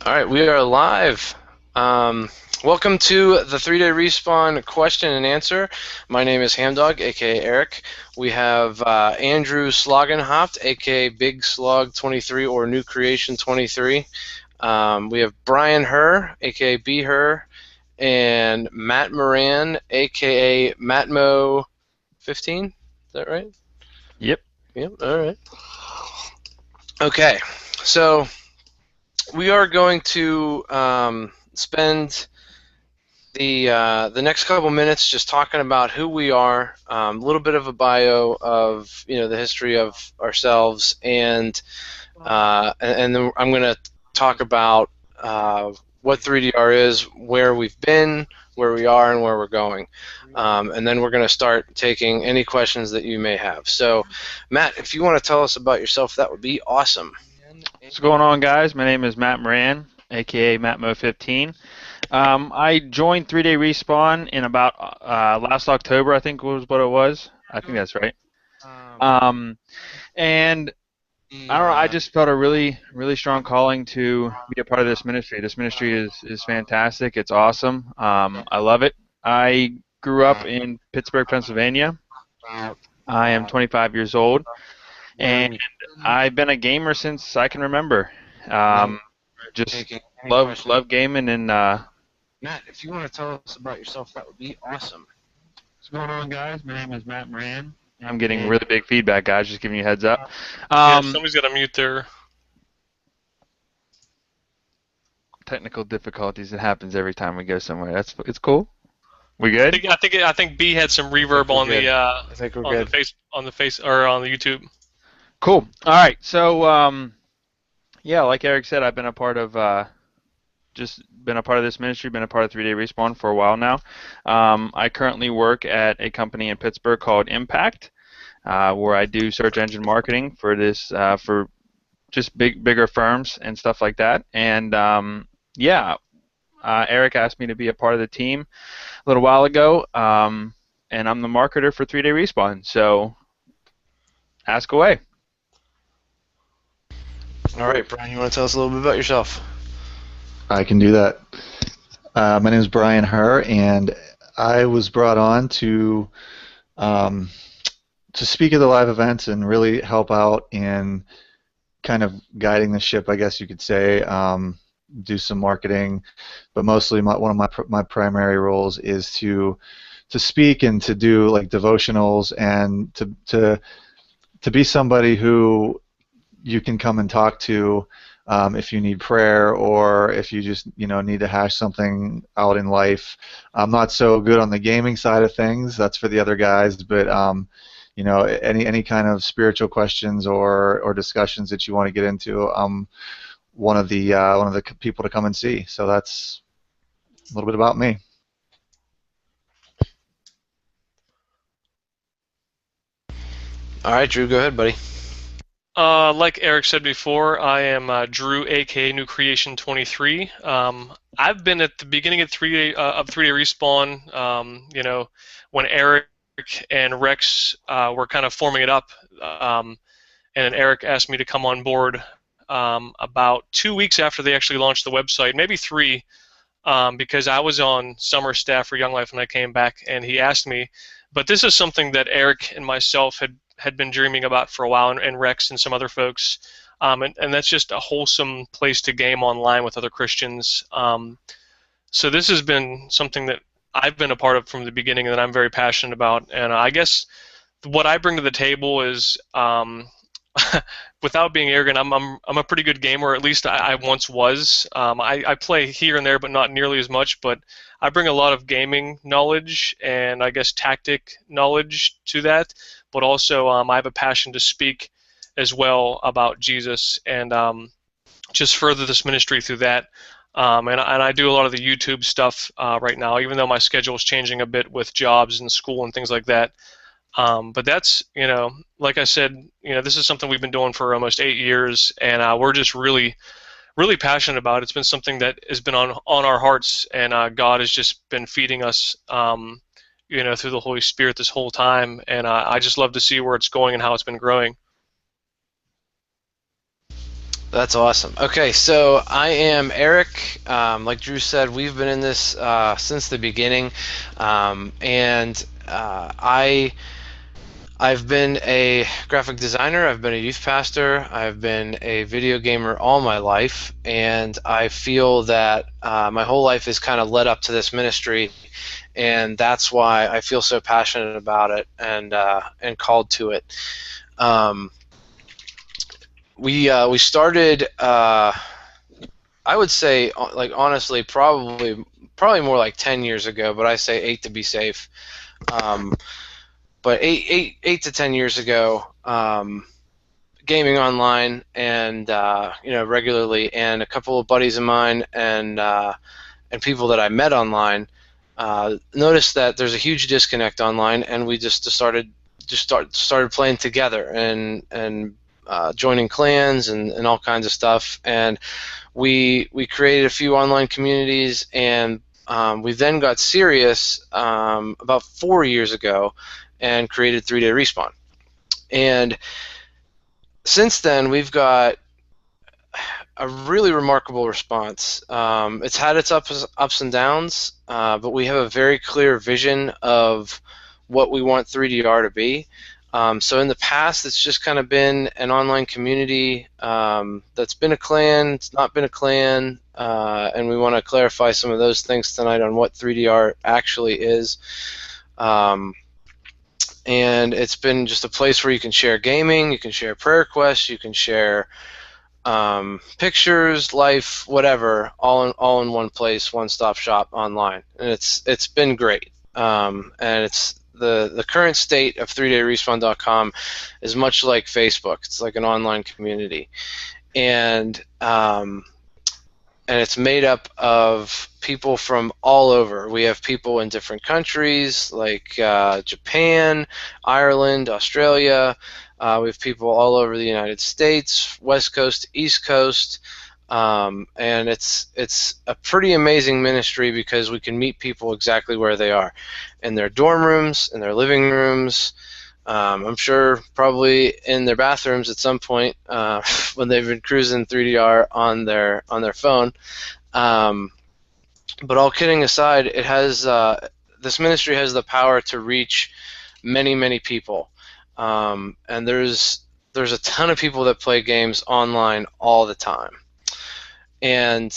All right, we are live. Welcome to the 3-Day Respawn question and answer. My name is Hamdog, aka Eric. We have Andrew Slogenhoft, aka Big Slog 23 or New Creation 23. We have Brian Herr, aka B Herr, and Matt Moran, aka Matmo 15. Is that right? Yep. Yep. All right. Okay, so we are going to spend the next couple minutes just talking about who we are, a little bit of a bio of the history of ourselves, and then I'm going to talk about what 3DR is, where we've been, where we are, and where we're going. And then we're going to start taking any questions that you may have. So, Matt, if you want to tell us about yourself, that would be awesome. What's going on, guys? My name is Matt Moran, aka MattMo15. I joined 3-Day Respawn in about last October, I think was what it was. I think that's right. Um, and I don't know, I just felt a really, really strong calling to be a part of this ministry. This ministry is fantastic. It's awesome. I love it. I grew up in Pittsburgh, Pennsylvania. I am 25 years old, and I've been a gamer since I can remember. Um, just love gaming, and Matt, if you want to tell us about yourself, that would be awesome. what's going on, guys? My name is Matt Moran. I'm getting really big feedback, guys. Just giving you a heads up. Yeah, Um, somebody's got to mute their. Technical difficulties. It happens every time we go somewhere. It's cool. We I good? think I think B had some reverb we're on good. the I think we're good. face or on the YouTube. Cool. All right. So yeah, like Eric said, I've been a part of just been a part of this ministry, been a part of 3-Day Respawn for a while now. I currently work at a company in Pittsburgh called Impact, where I do search engine marketing for this for just bigger firms and stuff like that. And yeah, Eric asked me to be a part of the team a little while ago, and I'm the marketer for 3-Day Respawn. So ask away. All right, Brian, you want to tell us a little bit about yourself? I can do that. My name is Brian Herr, and I was brought on um, to speak at the live events and really help out in kind of guiding the ship, I guess you could say. Do some marketing, but mostly one of my primary roles is to speak and to do like devotionals and to be somebody who you can come and talk to if you need prayer or if you just need to hash something out in life. I'm not so good on the gaming side of things. That's for the other guys. But any kind of spiritual questions or discussions that you want to get into, I'm one of the people to come and see. So that's a little bit about me. All right, Drew, go ahead, buddy. Like Eric said before, I am Drew, aka New Creation 23. I've been at the beginning of 3-Day Respawn. When Eric and Rex were kind of forming it up, and Eric asked me to come on board about 2 weeks after they actually launched the website, maybe 3, because I was on summer staff for Young Life when I came back, and he asked me. But this is something that Eric and myself had been dreaming about for a while, and Rex and some other folks, and that's just a wholesome place to game online with other Christians. So this has been something that I've been a part of from the beginning, and that I'm very passionate about. And I guess what I bring to the table is, without being arrogant, I'm a pretty good gamer, or at least I once was. I play here and there, but not nearly as much. But I bring a lot of gaming knowledge and I guess tactic knowledge to that. But also, I have a passion to speak as well about Jesus and just further this ministry through that. And I do a lot of the YouTube stuff right now, even though my schedule is changing a bit with jobs and school and things like that. But that's, like I said, this is something we've been doing for almost 8 years, and we're just really, really passionate about it. It's been something that has been on our hearts, and God has just been feeding us, through the Holy Spirit this whole time, and I just love to see where it's going and how it's been growing. That's awesome. Okay, so I am Eric. Like Drew said, we've been in this since the beginning, and I've been a graphic designer. I've been a youth pastor. I've been a video gamer all my life, and I feel that my whole life is kind of led up to this ministry, and that's why I feel so passionate about it and called to it. We started. I would say, like honestly, probably more like 10 years ago, but I say 8 to be safe. But eight to 10 years ago, gaming online and regularly, and a couple of buddies of mine and people that I met online noticed that there's a huge disconnect online, and we just started playing together and joining clans and all kinds of stuff, and we created a few online communities, and we then got serious about 4 years ago and created 3 Day Respawn. And since then, we've got a really remarkable response. It's had its ups and downs, but we have a very clear vision of what we want 3DR to be. So in the past, it's just kind of been an online community that's been a clan, it's not been a clan, and we want to clarify some of those things tonight on what 3DR actually is. And it's been just a place where you can share gaming, you can share prayer requests, you can share pictures, life, whatever, all in one place, one-stop shop online, and it's been great. And it's the current state of 3dayrespawn.com is much like Facebook. It's like an online community, and it's made up of people from all over. We have people in different countries like Japan, Ireland, Australia. We have people all over the United States, West Coast, East Coast, and it's a pretty amazing ministry because we can meet people exactly where they are, in their dorm rooms, in their living rooms. I'm sure probably in their bathrooms at some point when they've been cruising 3DR on their phone. But all kidding aside, it has this ministry has the power to reach many people, and there's a ton of people that play games online all the time. And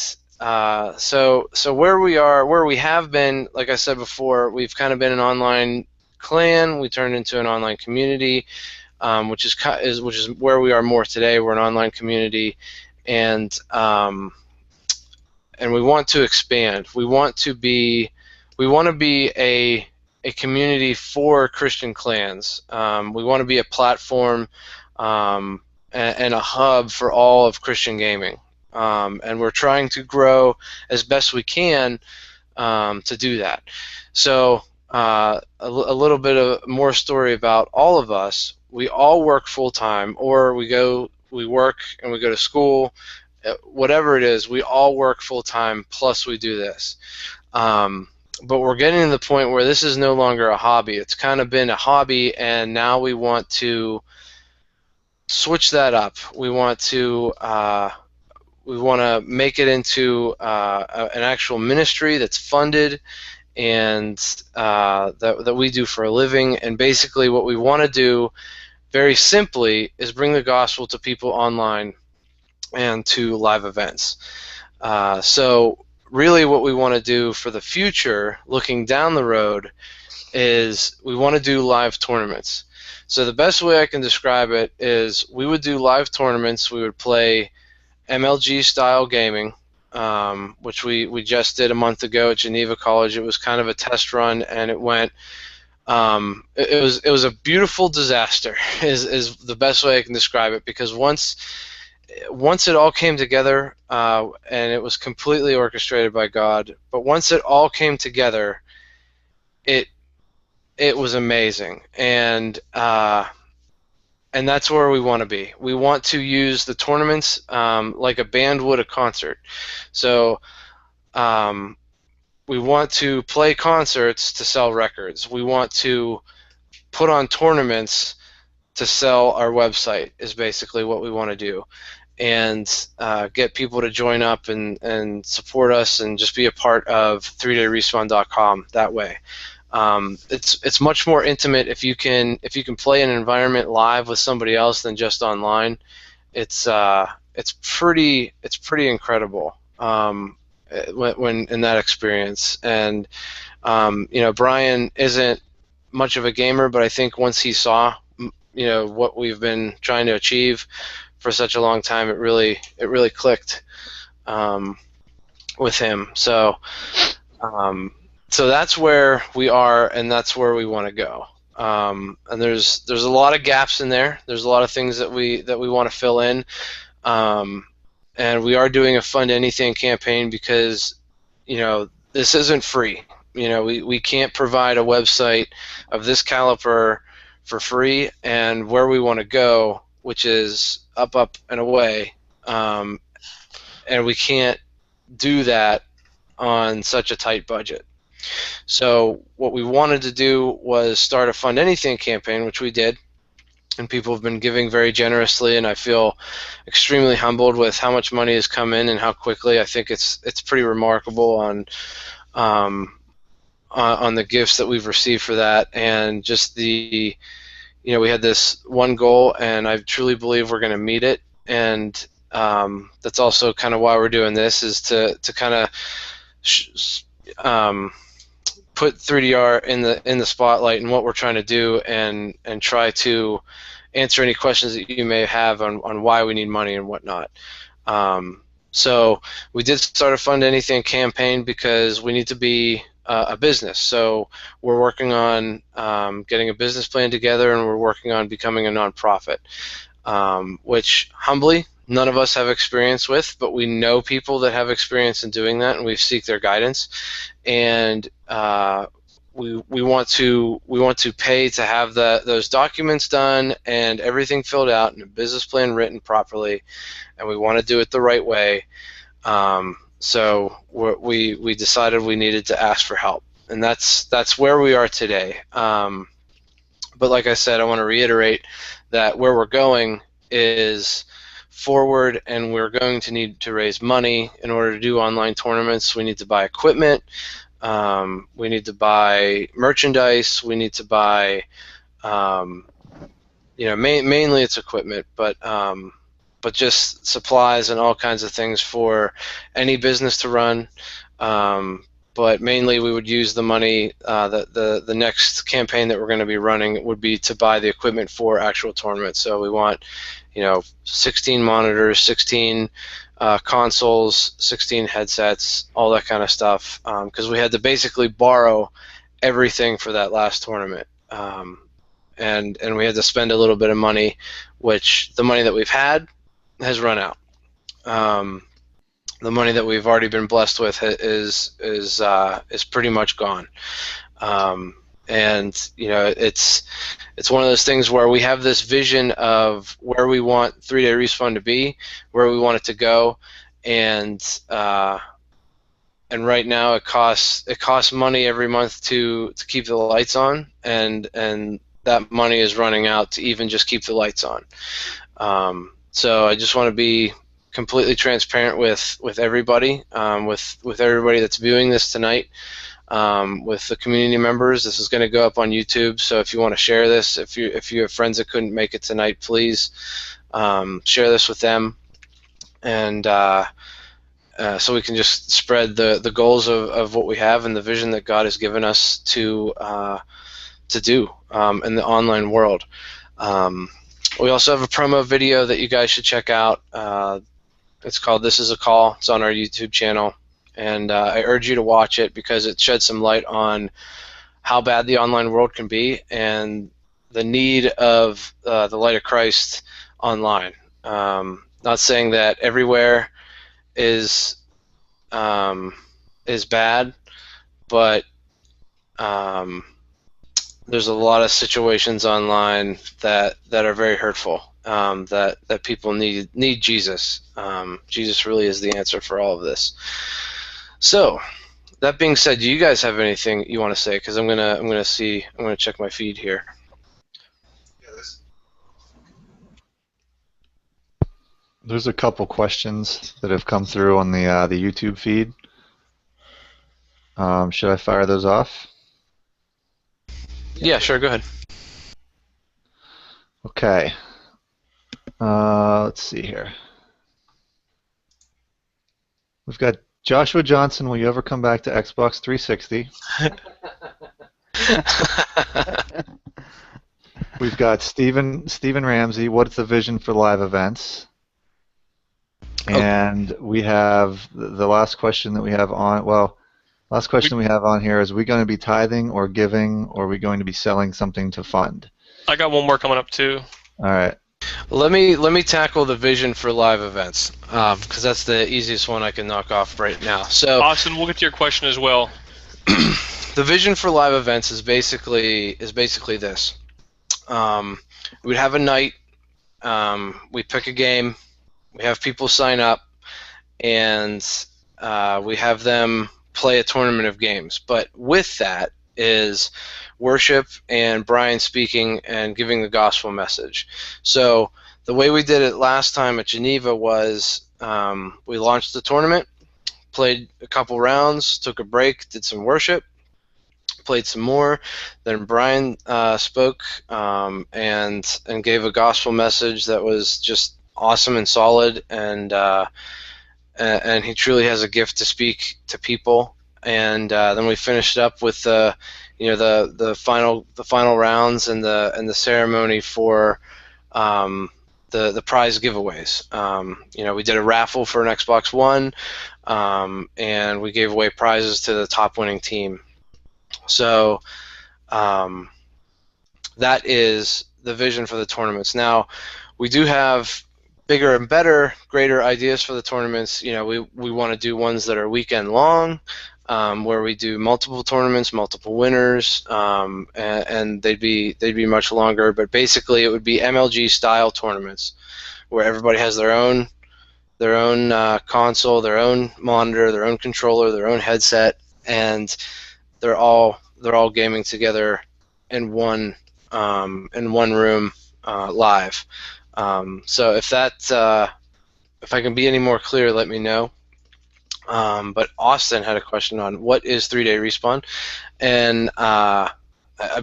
so where we have been, like I said before, we've kind of been an online clan. We turned into an online community, which is where we are more today. We're an online community, and we want to expand. We want to be a community for Christian clans. We want to be a platform and a hub for all of Christian gaming. And we're trying to grow as best we can to do that. So a little bit of more story about all of us. We all work full-time, or we work and we go to school. Whatever it is, we all work full-time, plus we do this. But we're getting to the point where this is no longer a hobby. It's kind of been a hobby, and now we want to switch that up. We want to make it into an actual ministry that's funded and that we do for a living. And basically what we want to do, very simply, is bring the gospel to people online and to live events. So really what we want to do for the future, looking down the road, is we want to do live tournaments. So the best way I can describe it is we would do live tournaments. We would play MLG style gaming, which we just did a month ago at Geneva College. It was kind of a test run, and it went. It was a beautiful disaster. Is the best way I can describe it, because once it all came together, and it was completely orchestrated by God. But once it all came together, it was amazing, and that's where we want to be. We want to use the tournaments like a band would a concert. So we want to play concerts to sell records. We want to put on tournaments to sell our website, is basically what we want to do. and get people to join up and support us and just be a part of 3dayrespawn.com that way. It's much more intimate if you can play in an environment live with somebody else than just online. It's pretty incredible when in that experience. And Brian isn't much of a gamer, but I think once he saw what we've been trying to achieve for such a long time, it really clicked with him. So that's where we are, and that's where we want to go. And there's a lot of gaps in there. There's a lot of things that we want to fill in. And we are doing a Fund Anything campaign because this isn't free. We can't provide a website of this caliber for free, and where we want to go, which is up and away, and we can't do that on such a tight budget. So what we wanted to do was start a Fund Anything campaign, which we did, and people have been giving very generously, and I feel extremely humbled with how much money has come in and how quickly. I think it's pretty remarkable on the gifts that we've received for that, and just we had this one goal, and I truly believe we're going to meet it. And that's also kind of why we're doing this, is to kind of put 3DR in the spotlight and what we're trying to do, and try to answer any questions that you may have on why we need money and whatnot. So we did start a Fund Anything campaign because we need to be a business. So we're working on getting a business plan together, and we're working on becoming a nonprofit, which humbly none of us have experience with, but we know people that have experience in doing that, and we seek their guidance. And we want to pay to have those documents done and everything filled out and a business plan written properly, and we want to do it the right way. So we decided we needed to ask for help, and that's where we are today. But like I said, I want to reiterate that where we're going is forward, and we're going to need to raise money in order to do online tournaments. We need to buy equipment. We need to buy merchandise. We need to buy, mainly it's equipment, but just supplies and all kinds of things for any business to run. But mainly we would use the money, the next campaign that we're going to be running would be to buy the equipment for actual tournaments. So we want 16 monitors, 16 consoles, 16 headsets, all that kind of stuff, because we had to basically borrow everything for that last tournament, and we had to spend a little bit of money, which the money that we've had has run out. The money that we've already been blessed with is pretty much gone. And it's one of those things where we have this vision of where we want 3-Day Respawn to be, where we want it to go, and right now it costs money every month to keep the lights on, and that money is running out to even just keep the lights on. So I just want to be completely transparent with everybody, with everybody that's viewing this tonight. With the community members, this is going to go up on YouTube, so if you want to share this, if you have friends that couldn't make it tonight, please share this with them, and so we can just spread the goals of what we have and the vision that God has given us to do in the online world. We also have a promo video that you guys should check out. It's called "This Is a Call." It's on our YouTube channel. And I urge you to watch it because it sheds some light on how bad the online world can be and the need of the light of Christ online. Not saying that everywhere is bad, but there's a lot of situations online that are very hurtful. That people need Jesus. Jesus really is the answer for all of this. So, that being said, do you guys have anything you want to say? Because I'm gonna check my feed here. There's a couple questions that have come through on the YouTube feed. Should I fire those off? Yeah, sure. Go ahead. Okay. Let's see here. We've got Joshua Johnson. Will you ever come back to Xbox 360? We've got Stephen Ramsey. What's the vision for live events? And we have the last question that we have on. Well, last question we have on here is: are we going to be tithing or giving, or are we going to be selling something to fund? I got one more coming up too. All right. Let me tackle the vision for live events, because that's the easiest one I can knock off right now. So, Austin, we'll get to your question as well. the vision for live events is basically this. We'd have a night. We pick a game. We have people sign up, and we have them play a tournament of games. But with that is worship and Brian speaking and giving the gospel message. So the way we did it last time at Geneva was we launched the tournament, played a couple rounds, took a break, did some worship, played some more. Then Brian spoke and gave a gospel message that was just awesome and solid, and he truly has a gift to speak to people. And then we finished up with the final rounds and the ceremony for the prize giveaways. We did a raffle for an Xbox One, and we gave away prizes to the top winning team. So that is the vision for the tournaments. Now, we do have bigger and better, greater ideas for the tournaments. We want to do ones that are weekend long, where we do multiple tournaments, multiple winners, and they'd be much longer. But basically, it would be MLG style tournaments, where everybody has their own console, their own monitor, their own controller, their own headset, and they're all gaming together in one room live. So if I can be any more clear, let me know. But Austin had a question on what is 3-Day Respawn, and I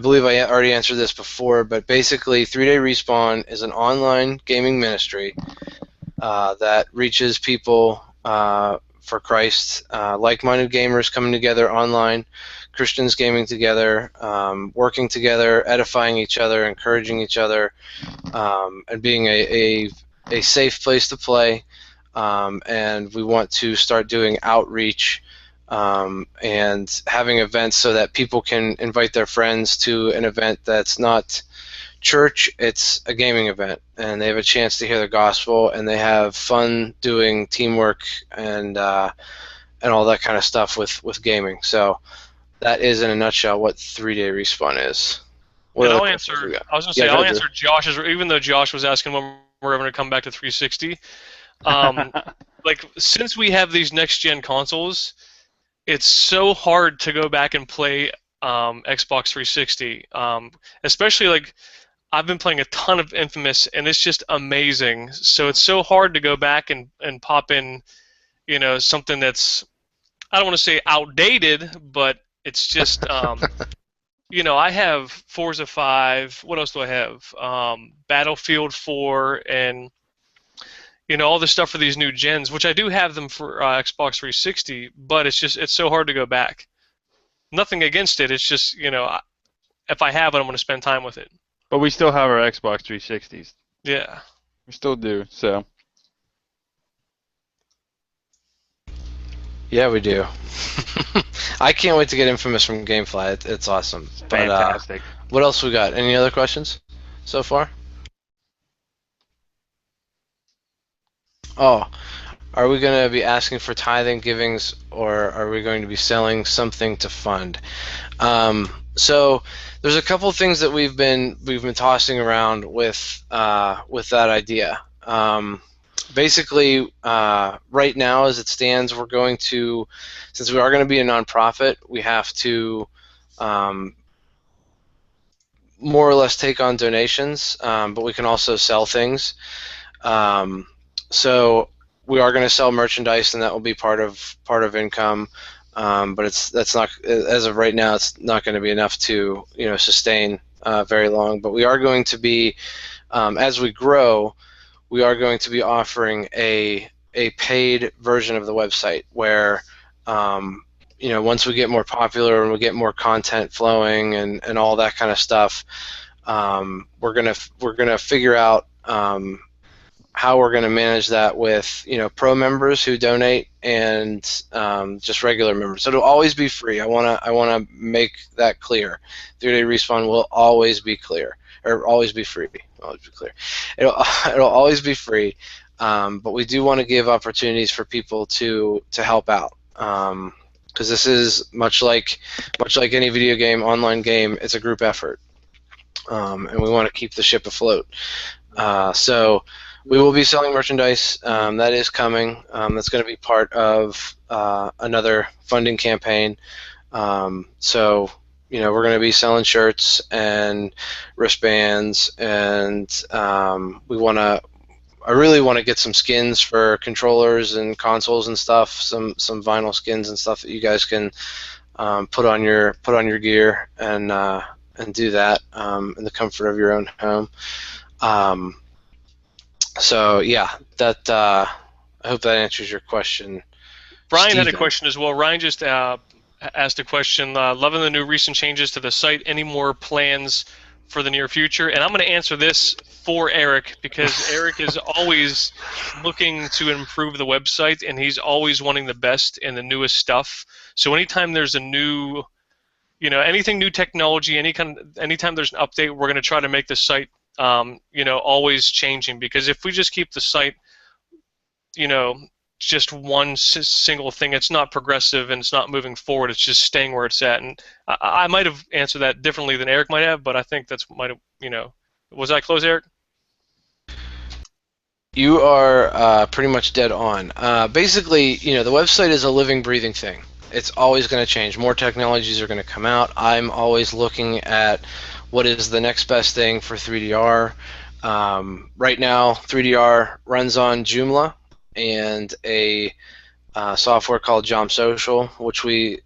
believe I already answered this before, but basically 3-Day Respawn is an online gaming ministry that reaches people for Christ, like-minded gamers coming together online, Christians gaming together, working together, edifying each other, encouraging each other, and being a safe place to play. And we want to start doing outreach and having events so that people can invite their friends to an event that's not church, it's a gaming event, and they have a chance to hear the gospel, and they have fun doing teamwork and all that kind of stuff with gaming. So that is, in a nutshell, what 3-Day Respawn is. And I'll answer. I was going to say, I'll answer Josh's, even though Josh was asking when we're going to come back to 360. Like, since we have these next-gen consoles, it's so hard to go back and play Xbox 360. Especially, like, I've been playing a ton of Infamous, and it's just amazing. So it's so hard to go back and pop in, something that's, I don't want to say outdated, but it's just, I have Forza 5. What else do I have? Battlefield 4 and, all the stuff for these new gens, which I do have them for Xbox 360, but it's so hard to go back. Nothing against it. It's just, if I have it, I'm going to spend time with it. But we still have our Xbox 360s. Yeah. We still do, so. Yeah, we do. I can't wait to get Infamous from GameFly. It's awesome. Fantastic. What else we got? Any other questions so far? Oh, are we going to be asking for tithing, givings, or are we going to be selling something to fund? So there's a couple of things that we've been tossing around with that idea. Basically, right now, as it stands, we're going to, since we are going to be a nonprofit, we have to more or less take on donations, but we can also sell things. So we are going to sell merchandise, and that will be part of income. But that's not, as of right now, it's not going to be enough to sustain very long. But we are going to be, as we grow, we are going to be offering a paid version of the website where once we get more popular and we get more content flowing and all that kind of stuff, we're gonna figure out how we're going to manage that with pro members who donate and just regular members. So it'll always be free. I wanna make that clear. 3-Day Respawn will always be clear, or always be free. Always be clear. It'll always be free, but we do want to give opportunities for people to help out. Because this is much like any video game, online game, it's a group effort, and we want to keep the ship afloat. So we will be selling merchandise. That is coming. That's going to be part of another funding campaign. So we're going to be selling shirts and wristbands, and I really want to get some skins for controllers and consoles and stuff. Some vinyl skins and stuff that you guys can put on your gear and do that in the comfort of your own home. So yeah, that I hope that answers your question. Ryan Steven had a question as well. Ryan just asked a question. Loving the new recent changes to the site. Any more plans for the near future? And I'm going to answer this for Eric, because Eric is always looking to improve the website, and he's always wanting the best and the newest stuff. So anytime there's a new, anything new technology, anytime there's an update, we're going to try to make the site always changing, because if we just keep the site, just one single thing, it's not progressive and it's not moving forward. It's just staying where it's at. And I might have answered that differently than Eric might have, but I think that's might have, was I close, Eric? You are pretty much dead on. Basically, the website is a living, breathing thing. It's always going to change. More technologies are going to come out. I'm always looking at what is the next best thing for 3DR. Right now, 3DR runs on Joomla and a software called Jom Social, which we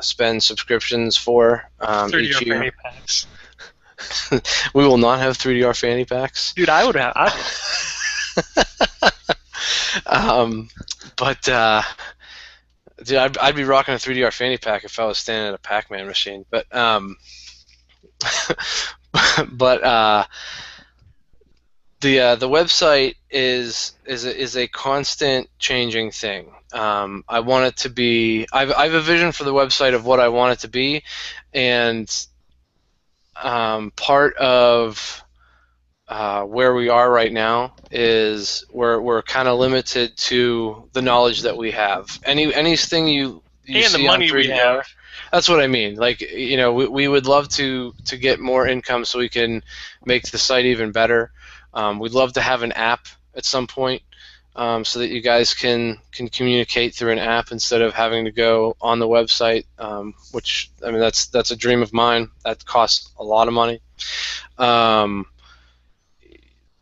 spend subscriptions for each year. Fanny packs. We will not have 3DR fanny packs. Dude, I would have. Dude, I'd be rocking a 3DR fanny pack if I was standing at a Pac-Man machine. But the website is a constant changing thing. I want it to be. I have a vision for the website of what I want it to be, and part of where we are right now is we're kind of limited to the knowledge that we have. Anything you and see the money on 3DR, we have. That's what I mean. Like, we would love to get more income so we can make the site even better. We'd love to have an app at some point, so that you guys can communicate through an app instead of having to go on the website, which, I mean, that's a dream of mine. That costs a lot of money.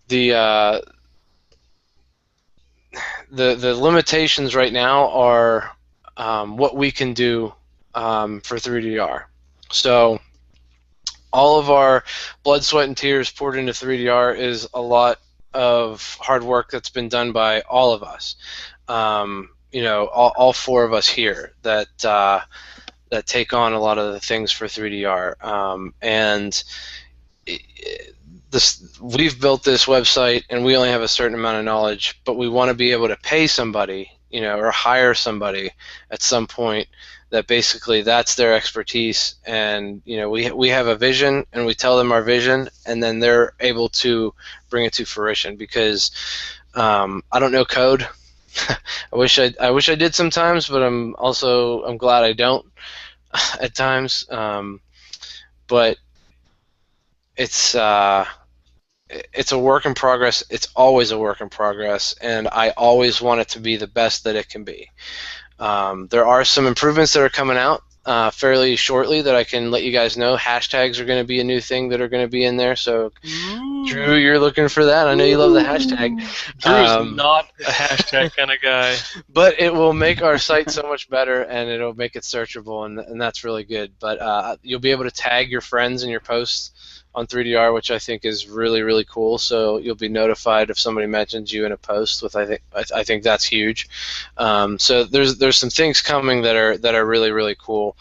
The limitations right now are what we can do for 3DR. So all of our blood, sweat, and tears poured into 3DR is a lot of hard work that's been done by all of us. All four of us here that take on a lot of the things for 3DR. We've built this website, and we only have a certain amount of knowledge, but we want to be able to pay somebody, or hire somebody at some point that basically that's their expertise, and we have a vision, and we tell them our vision, and then they're able to bring it to fruition. Because I don't know code. I wish I did sometimes, but I'm glad I don't at times. But it's a work in progress. It's always a work in progress, and I always want it to be the best that it can be. There are some improvements that are coming out fairly shortly that I can let you guys know. Hashtags are going to be a new thing that are going to be in there, so Drew, you're looking for that. I know you love the hashtag. Drew's not a hashtag kind of guy. But it will make our site so much better, and it'll make it searchable, and that's really good. But you'll be able to tag your friends in your posts on 3DR, which I think is really, really cool. So you'll be notified if somebody mentions you in a post, which I think that's huge. So there's some things coming that are really, really cool.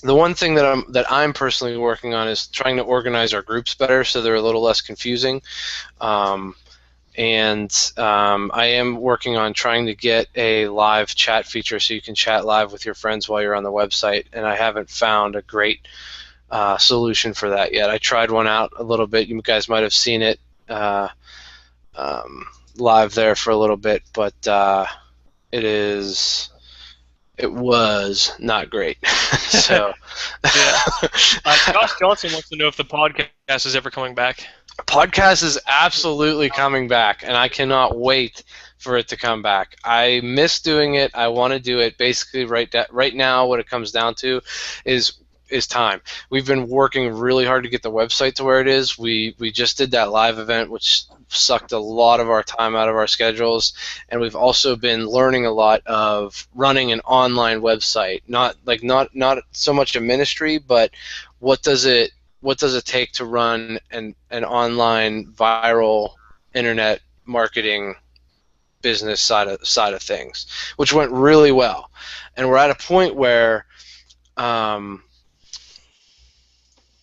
The one thing that I'm personally working on is trying to organize our groups better so they're a little less confusing. And I am working on trying to get a live chat feature so you can chat live with your friends while you're on the website, and I haven't found a great solution for that yet. I tried one out a little bit. You guys might have seen it live there for a little bit, but it was not great. So, yeah. Josh Johnson wants to know if the podcast is ever coming back. Podcast is absolutely coming back, and I cannot wait for it to come back. I miss doing it. I want to do it. Basically, right now, what it comes down to is time. We've been working really hard to get the website to where it is. We just did that live event, which sucked a lot of our time out of our schedules, and we've also been learning a lot of running an online website. Not so much a ministry, but what does it take to run an online viral internet marketing business side of things, which went really well. And we're at a point where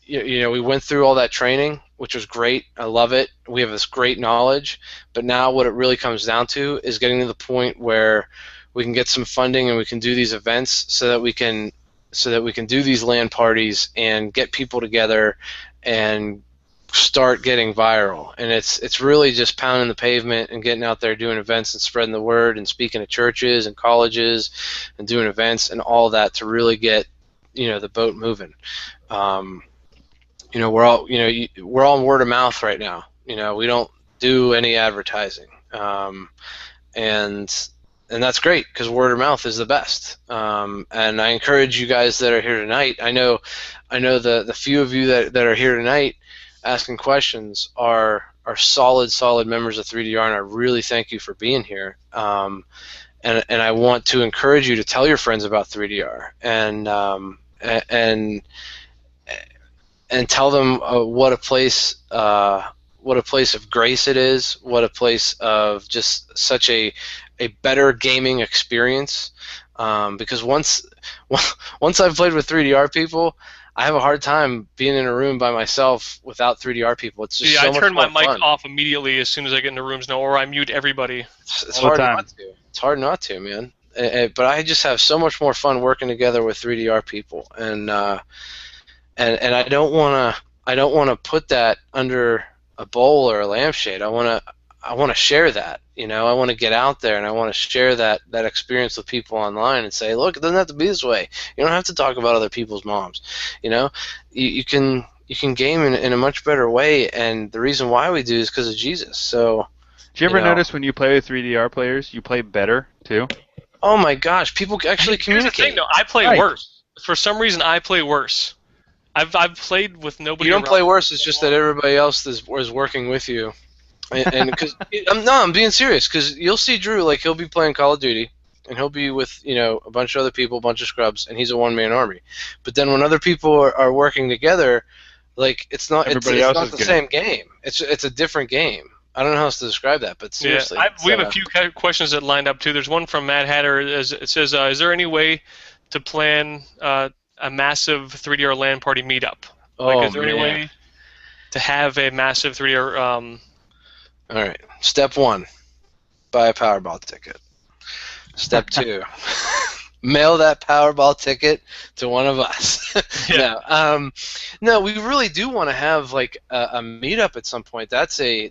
we went through all that training, which was great. I love it. We have this great knowledge, but now what it really comes down to is getting to the point where we can get some funding and we can do these events so that we can do these LAN parties and get people together and start getting viral. And it's really just pounding the pavement and getting out there doing events and spreading the word and speaking to churches and colleges and doing events and all that to really get the boat moving. We're all word of mouth right now. We don't do any advertising, and that's great because word of mouth is the best. And I encourage you guys that are here tonight. I know the few of you that are here tonight asking questions are solid members of 3DR, and I really thank you for being here. And I want to encourage you to tell your friends about 3DR and tell them what a place of grace it is, what a place of just such a better gaming experience. Because once I've played with 3DR people, I have a hard time being in a room by myself without 3DR people. It's just so much I turn my more mic fun. off immediately as soon as I get into rooms now, or I mute everybody. It's hard not to. It's hard not to, man. But I just have so much more fun working together with 3DR people, and I don't want to put that under a bowl or a lampshade. I want to share that. I want to get out there and I want to share that experience with people online and say, look, it doesn't have to be this way. You don't have to talk about other people's moms. You can game in a much better way, and the reason why we do is because of Jesus. So. Do you ever notice when you play with 3DR players, you play better too? Oh my gosh, people actually communicate. Here's the thing, though. I play worse. For some reason, I play worse. I've played with nobody. You don't play worse. It's just that everybody else is working with you, and because I'm being serious. Because you'll see Drew, like he'll be playing Call of Duty, and he'll be with a bunch of other people, a bunch of scrubs, and he's a one-man army. But then when other people are working together, like it's not the same game. It's a different game. I don't know how else to describe that, but seriously. Yeah, we have a few questions that lined up too. There's one from Matt Hatter. It says, "Is there any way to plan a massive 3DR LAN party meetup? Is there any way to have a massive 3DR?" All right. Step 1, buy a Powerball ticket. Step 2, mail that Powerball ticket to one of us. Yeah. No, we really do want to have like a meetup at some point. That's a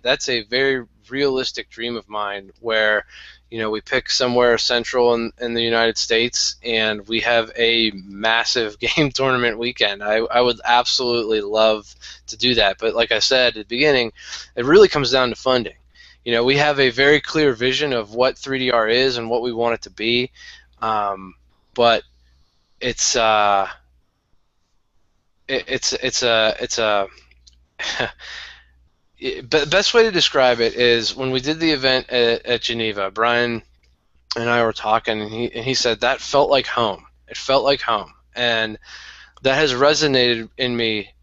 very realistic dream of mine where we pick somewhere central in the United States and we have a massive game tournament weekend. I would absolutely love to do that, but like I said at the beginning, it really comes down to funding. We have a very clear vision of what 3DR is and what we want it to be, but it's a best way to describe it is when we did the event at Geneva, Brian and I were talking, and he said that felt like home. It felt like home, and that has resonated in me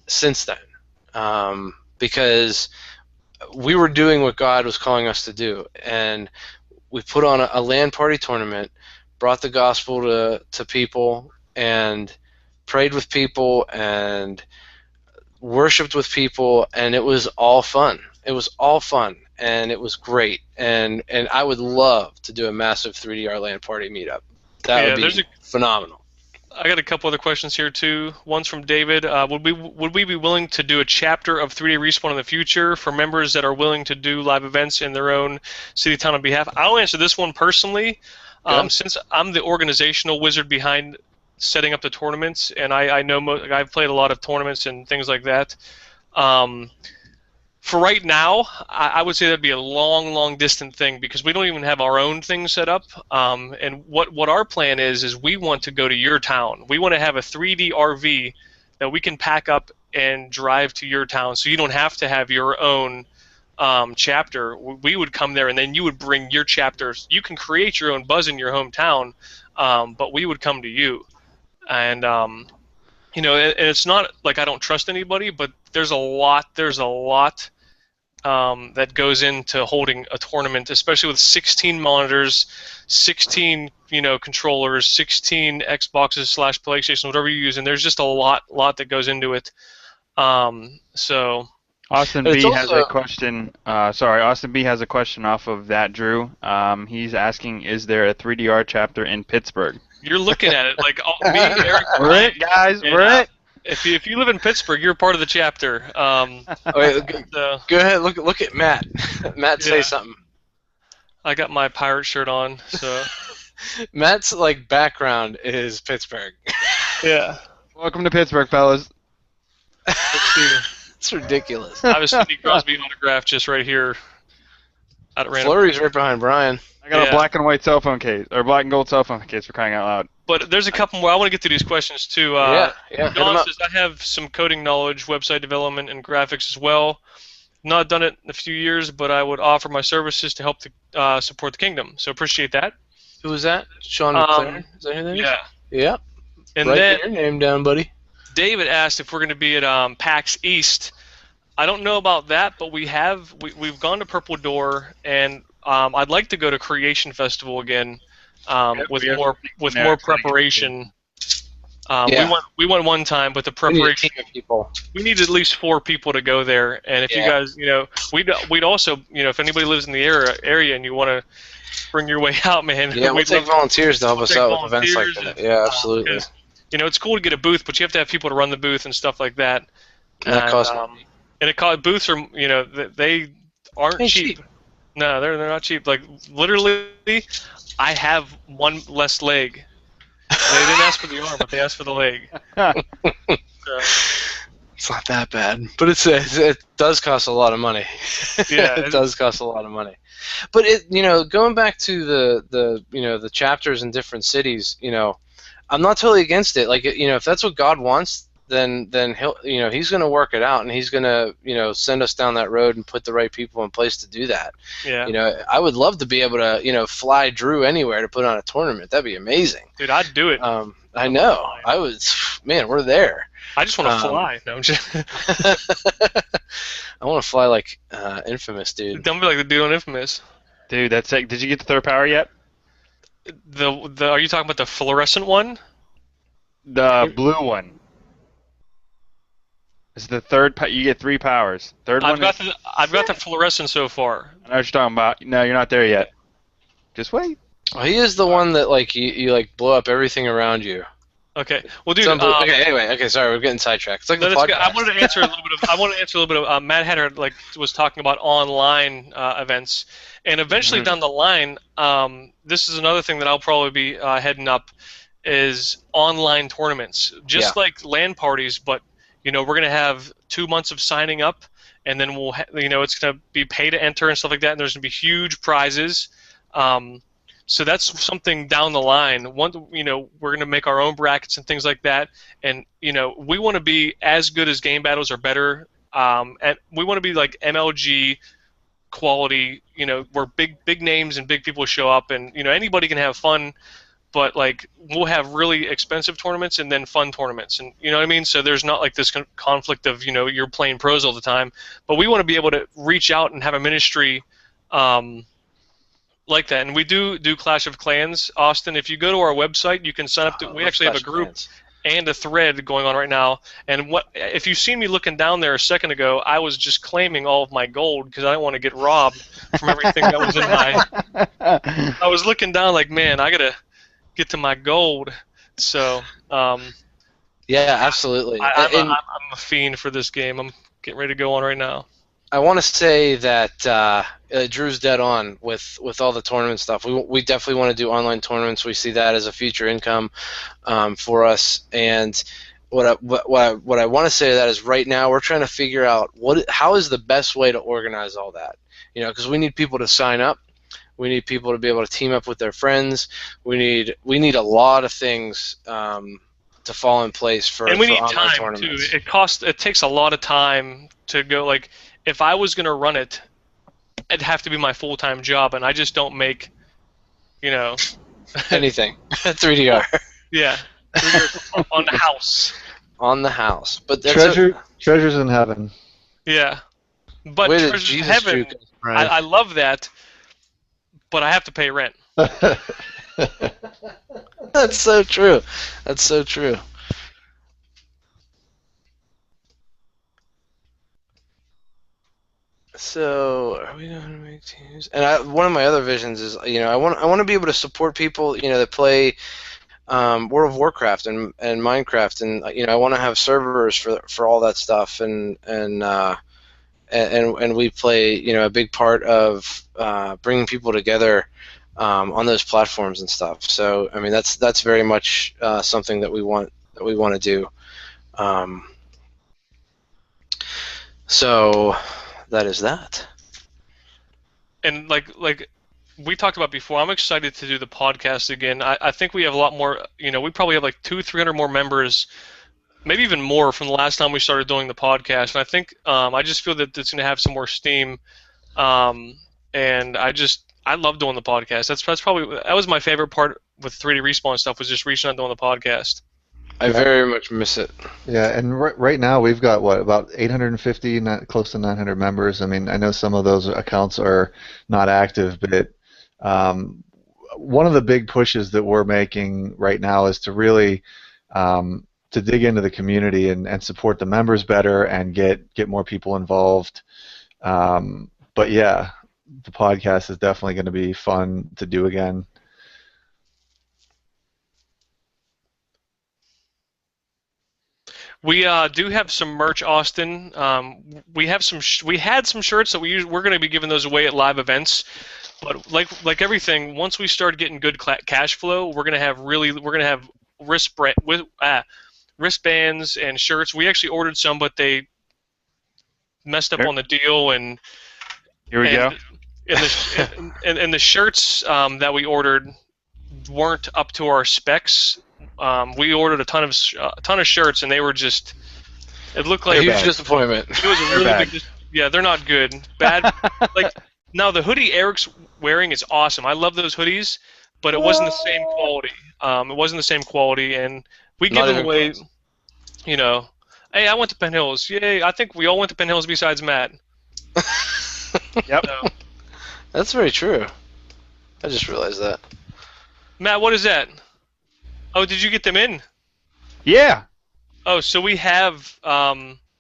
since then, because we were doing what God was calling us to do, and we put on a LAN party tournament, brought the gospel to people, and prayed with people, and worshipped with people, and it was all fun. It was all fun, and it was great. And I would love to do a massive 3DR LAN party meetup. That would be phenomenal. I got a couple other questions here too. One's from David. Would we be willing to do a chapter of 3-Day Respawn in the future for members that are willing to do live events in their own city town on behalf? I'll answer this one personally, since I'm the organizational wizard behind setting up the tournaments, and I know I've played a lot of tournaments and things like that. For right now, I would say that'd be a long, long distant thing because we don't even have our own thing set up. And what our plan is we want to go to your town. We want to have a 3D RV that we can pack up and drive to your town, so you don't have to have your own chapter. We would come there, and then you would bring your chapters. You can create your own buzz in your hometown, but we would come to you. And you know, and it's not like I don't trust anybody, but there's a lot that goes into holding a tournament, especially with 16 monitors, 16 controllers, 16 Xboxes / PlayStation, whatever you use, and there's just a lot that goes into it. So Austin B has a question. Austin B has a question off of that, Drew. He's asking, is there a 3DR chapter in Pittsburgh? You're looking at it like me, Eric. We're it, guys. We're it. If you live in Pittsburgh, you're part of the chapter. Wait, go ahead. Look at Matt. Matt, say something. I got my pirate shirt on, so. Matt's background is Pittsburgh. Yeah. Welcome to Pittsburgh, fellas. It's ridiculous. I have a Sidney Crosby autograph just right here. Flurry's right behind Brian. I got a black and white cell phone case, or black and gold cell phone case, for crying out loud. But there's a couple more. I want to get through these questions too. Yeah. Don says, I have some coding knowledge, website development, and graphics as well. Not done it in a few years, but I would offer my services to help to support the kingdom. So appreciate that. Who was that? Sean McLaren? Is that who that is? Yeah. Yeah. And write your name down, buddy. David asked if we're going to be at PAX East. I don't know about that, but we've gone to Purple Door, and I'd like to go to Creation Festival again with more preparation. We went one time, but the preparation. We need at least 4 people to go there, and if you guys, we'd also, if anybody lives in the area and you want to bring your way out, man. Yeah, we'll take volunteers to help us out with events like that. Yeah, absolutely. It's cool to get a booth, but you have to have people to run the booth and stuff like that. And that costs money. And booths are, they aren't cheap. No, they're not cheap. Like literally, I have one less leg. They didn't ask for the arm, but they asked for the leg. It's not that bad, but it does cost a lot of money. Yeah, it does cost a lot of money. But going back to the chapters in different cities, I'm not totally against it. If that's what God wants, then he's going to work it out, and he's going to send us down that road and put the right people in place to do that. Yeah. I would love to be able to fly Drew anywhere to put on a tournament. That'd be amazing. Dude, I'd do it. I know. Man, we're there. I just want to fly. No, I'm just I want to fly like Infamous, dude. Don't be like the dude on Infamous. Dude, that's sick. Did you get the third power yet? Are you talking about the fluorescent one? The blue one. It's the third. You get 3 powers. I've got the fluorescent so far. I know what you're talking about. No, you're not there yet. Just wait. Well, he is the one that you blow up everything around you. Okay. Well, dude. Okay. Anyway. Okay. Sorry, we're getting sidetracked. It's like the podcast. I wanted to answer a little bit of. Matt Hatter was talking about online events, and eventually down the line, this is another thing that I'll probably be heading up, is online tournaments, just like LAN parties, but we're going to have 2 months of signing up, and then we'll it's going to be pay to enter and stuff like that, and there's going to be huge prizes. So that's something down the line. We're going to make our own brackets and things like that, and we want to be as good as Game Battles or better and we want to be like MLG quality, where big names and big people show up, and anybody can have fun, but like we'll have really expensive tournaments and then fun tournaments, and you know what I mean. So there's not like this conflict of you're playing pros all the time, but we want to be able to reach out and have a ministry like that, and we do Clash of Clans. Austin, if you go to our website, you can sign up to. We actually have a group and a thread going on right now. And if you've seen me looking down there a second ago, I was just claiming all of my gold because I didn't want to get robbed from everything that was in my. I was looking down like, man, I gotta get to my gold. So. Yeah, absolutely. I'm a fiend for this game. I'm getting ready to go on right now. I want to say that Drew's dead on with all the tournament stuff. We definitely want to do online tournaments. We see that as a future income for us. And what I want to say to that is right now we're trying to figure out how is the best way to organize all that. Because we need people to sign up. We need people to be able to team up with their friends. We need a lot of things to fall in place for and we need online time tournaments. too. It takes a lot of time to go. Like if I was gonna run it, it'd have to be my full-time job, and I just don't make, anything. 3DR. Yeah, on the house. On the house, but that's treasures in heaven. Yeah, but Way to treasures in Jesus heaven. juke us, Brian. I love that, but I have to pay rent. That's so true. That's so true. So, are we going to make teams? And one of my other visions is, I want to be able to support people, that play World of Warcraft and Minecraft, and I want to have servers for all that stuff, and we play, a big part of bringing people together on those platforms and stuff. So, I mean, that's very much something that we want to do. So. That is that. And like we talked about before, I'm excited to do the podcast again. I think we have a lot more. We probably have like 200-300 more members, maybe even more from the last time we started doing the podcast. And I think I just feel that it's going to have some more steam. And I love doing the podcast. That was my favorite part with 3D Respawn stuff, was just reaching out and doing the podcast. I very much miss it. Yeah, and right now we've got about 850, close to 900 members. I mean, I know some of those accounts are not active, but one of the big pushes that we're making right now is to really to dig into the community and support the members better and get more people involved. But yeah, the podcast is definitely going to be fun to do again. We do have some merch, Austin. We have we had some shirts that we're going to be giving those away at live events. But like everything, once we start getting good cash flow, we're going to have wristbands and shirts. We actually ordered some, but they messed up on the deal, and here we go. And the shirts that we ordered weren't up to our specs. We ordered a ton of shirts, and they were just. It looked like a huge disappointment. It was a really big. Yeah, they're not good. Bad. Now the hoodie Eric's wearing is awesome. I love those hoodies, but it wasn't the same quality. It wasn't the same quality, and we give them away. Hey, I went to Penn Hills. Yay! I think we all went to Penn Hills besides Matt. Yep. So, that's very true. I just realized that. Matt, what is that? Oh, did you get them in? Yeah. Oh, so we have.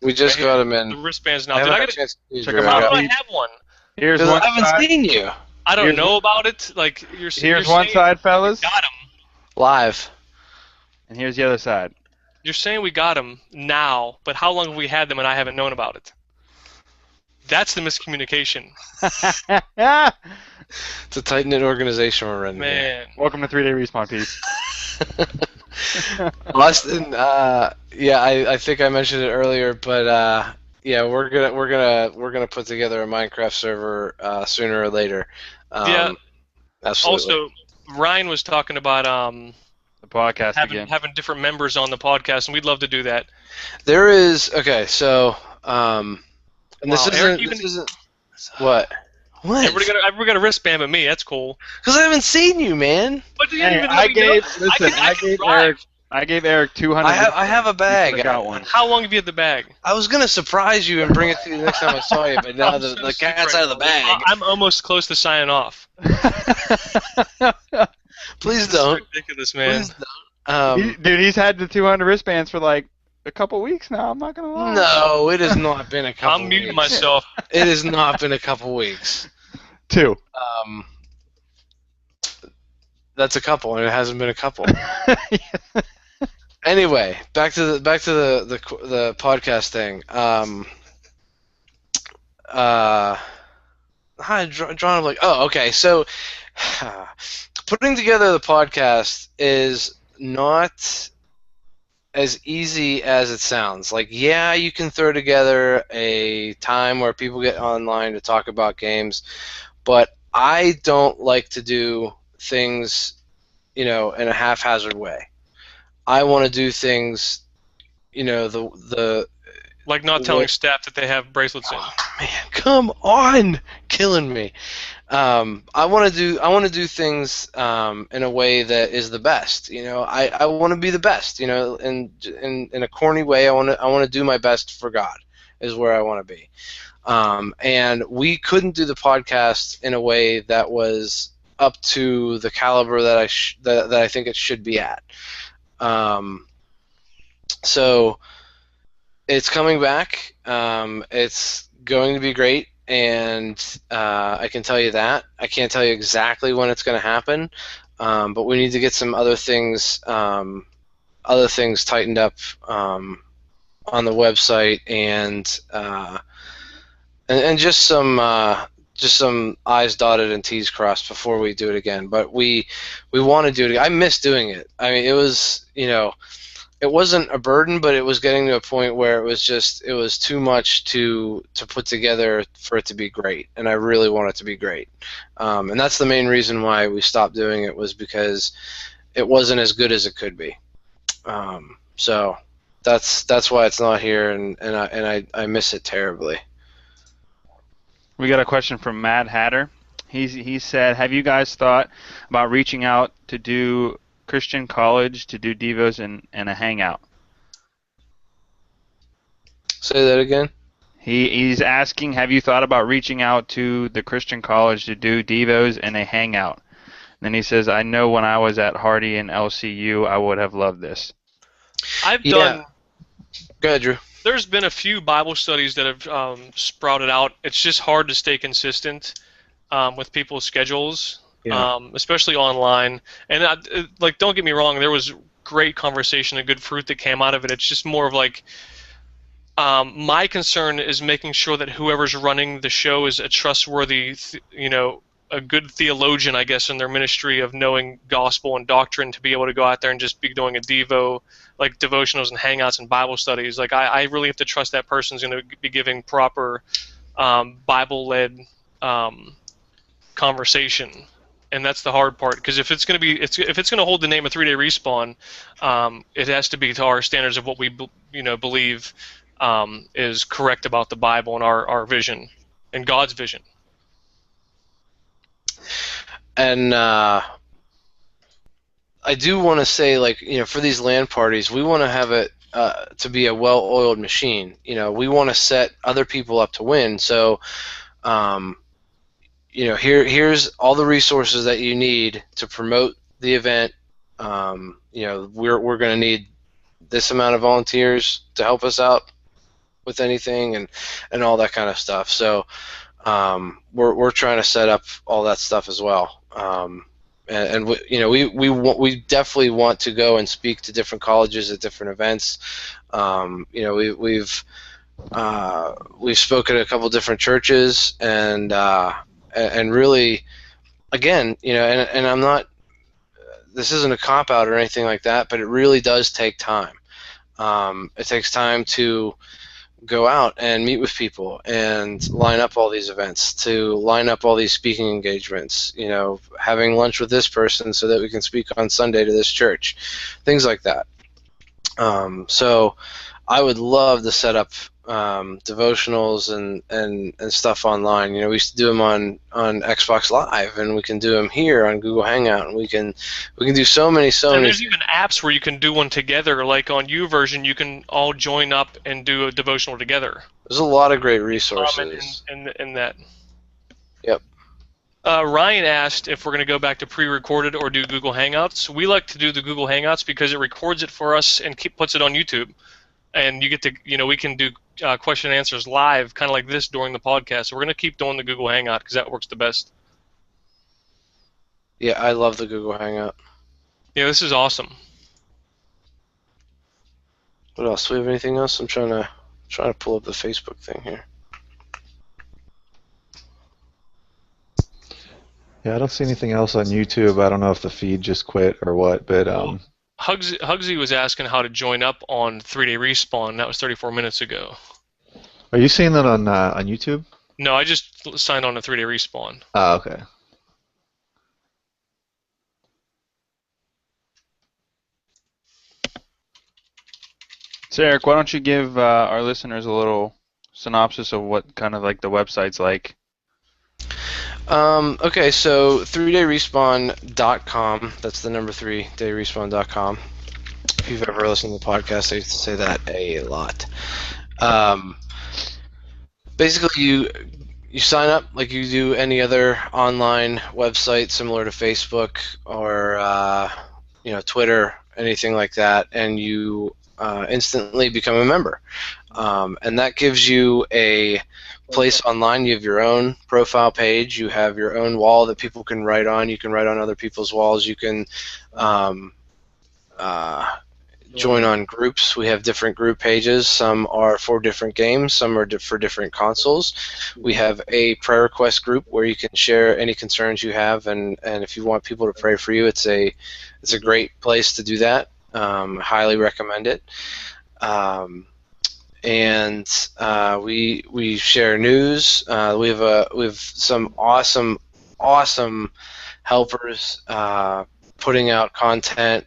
We just got them in. The wristbands now. I Did I check them How out. do I have one? Here's one I haven't side. seen you. I don't know about it. Like Here's one side, fellas. Got them. Live. And here's the other side. You're saying we got them now, but how long have we had them and I haven't known about it? That's the miscommunication. It's a tight-knit organization we're running. Man. Welcome to 3-Day Respawn, Pete. Austin, yeah, I think I mentioned it earlier, but yeah, we're gonna put together a Minecraft server sooner or later. Yeah. Absolutely. Also, Ryan was talking about The podcast having different members on the podcast, and we'd love to do that. There is so And Wow, Eric, this isn't what? What? Everybody got a wristband but me. That's cool. Because I haven't seen you, man. But you Hey, didn't even let me know. I gave Eric 200. I have a bag. I got one. How long have you had the bag? I was gonna surprise you and bring it to you the next time I saw you, but now I'm the so cat's sick out of the bag. I'm almost close to signing off. Please This is don't. ridiculous, man. Please don't. Dude, he's had the 200 wristbands for like a couple weeks now. I'm not gonna lie. No, it has not been a couple. I'm muting weeks. myself. It has not been a couple weeks. 2. That's a couple, and it hasn't been a couple. Anyway, back to the podcast thing. Hi, John. I'm like, oh, okay. So, putting together the podcast is not as easy as it sounds. Like, yeah, you can throw together a time where people get online to talk about games, but I don't like to do things, in a haphazard way. I want to do things, the Like not telling staff that they have bracelets in. Oh, man, come on, killing me. I want to do things in a way that is the best. I want to be the best. In a corny way, I want to do my best for God. Is where I want to be. And we couldn't do the podcast in a way that was up to the caliber that I think it should be at. So it's coming back. It's going to be great, and I can tell you that. I can't tell you exactly when it's going to happen, but we need to get some other things tightened up on the website, and just some I's dotted and T's crossed before we do it again. But we want to do it again. I miss doing it. I mean, it was, it wasn't a burden, but it was getting to a point where it was too much to put together for it to be great, and I really want it to be great. And that's the main reason why we stopped doing it, was because it wasn't as good as it could be. So that's why it's not here, and I miss it terribly. We got a question from Mad Hatter. He said, have you guys thought about reaching out to do Christian College to do Devos and a hangout? Say that again. He's asking, have you thought about reaching out to the Christian College to do Devos and a hangout? And then he says, I know when I was at Hardy and LCU, I would have loved this. I've done. Go ahead, Drew. There's been a few Bible studies that have sprouted out. It's just hard to stay consistent with people's schedules, especially online. And don't get me wrong, there was great conversation and good fruit that came out of it. It's just more of like, my concern is making sure that whoever's running the show is a trustworthy, a good theologian, I guess, in their ministry of knowing gospel and doctrine, to be able to go out there and just be doing a Devo, like devotionals and hangouts and Bible studies. Like, I really have to trust that person's going to be giving proper Bible-led conversation, and that's the hard part. Because if it's going to hold the name of 3-Day Respawn, it has to be to our standards of what we believe is correct about the Bible and our vision and God's vision. And I do want to say, for these LAN parties, we want to have it to be a well-oiled machine. We want to set other people up to win. So, here's all the resources that you need to promote the event. We're going to need this amount of volunteers to help us out with anything, and all that kind of stuff. So, we're trying to set up all that stuff as well. And we definitely want to go and speak to different colleges at different events. We've spoken at a couple different churches, and really, again, and I'm not. This isn't a cop out or anything like that, but it really does take time. It takes time to go out and meet with people and line up all these events, to line up all these speaking engagements, having lunch with this person so that we can speak on Sunday to this church, things like that. So I would love to set up devotionals and stuff online. We used to do them on Xbox Live, and we can do them here on Google Hangout, and we can do so many. And there's even apps where you can do one together, like on YouVersion, you can all join up and do a devotional together. There's a lot of great resources. In that. Yep. Ryan asked if we're going to go back to pre-recorded or do Google Hangouts. We like to do the Google Hangouts because it records it for us and puts it on YouTube. And you get to, we can do question and answers live, kind of like this during the podcast. So we're going to keep doing the Google Hangout because that works the best. Yeah, I love the Google Hangout. Yeah, this is awesome. What else? Do we have anything else? I'm trying to pull up the Facebook thing here. Yeah, I don't see anything else on YouTube. I don't know if the feed just quit or what, but Hugsy was asking how to join up on 3-Day Respawn. That was 34 minutes ago. Are you seeing that on YouTube? No, I just signed on to 3-Day Respawn. Oh, okay. So Eric, why don't you give our listeners a little synopsis of what kind of like the website's like? Okay, so 3dayrespawn.com. That's the number 3dayrespawn.com. If you've ever listened to the podcast, I used to say that a lot. Basically, you sign up like you do any other online website, similar to Facebook or Twitter, anything like that, and you instantly become a member. And that gives you a place online. You have your own profile page. You have your own wall that people can write on. You can write on other people's walls. You can join on groups. We have different group pages. Some are for different games. Some are for different consoles. We have a prayer request group where you can share any concerns you have, and if you want people to pray for you, it's a great place to do that. Highly recommend it. And we share news. We have some awesome helpers putting out content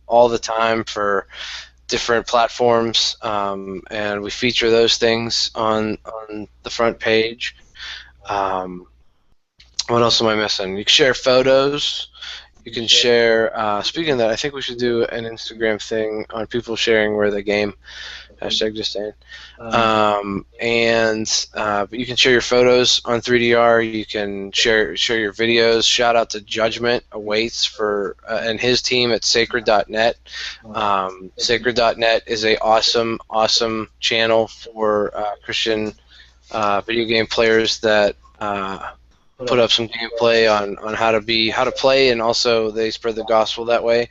all the time for different platforms, and we feature those things on the front page. What else am I missing? You can share photos. You can share. Speaking of that, I think we should do an Instagram thing on people sharing where they game. Hashtag just saying. But you can share your photos on 3DR. You can share your videos. Shout out to Judgment Awaits for and his team at Sacred.net. Sacred.net is a awesome channel for Christian video game players that put up some gameplay on how to play, and also they spread the gospel that way.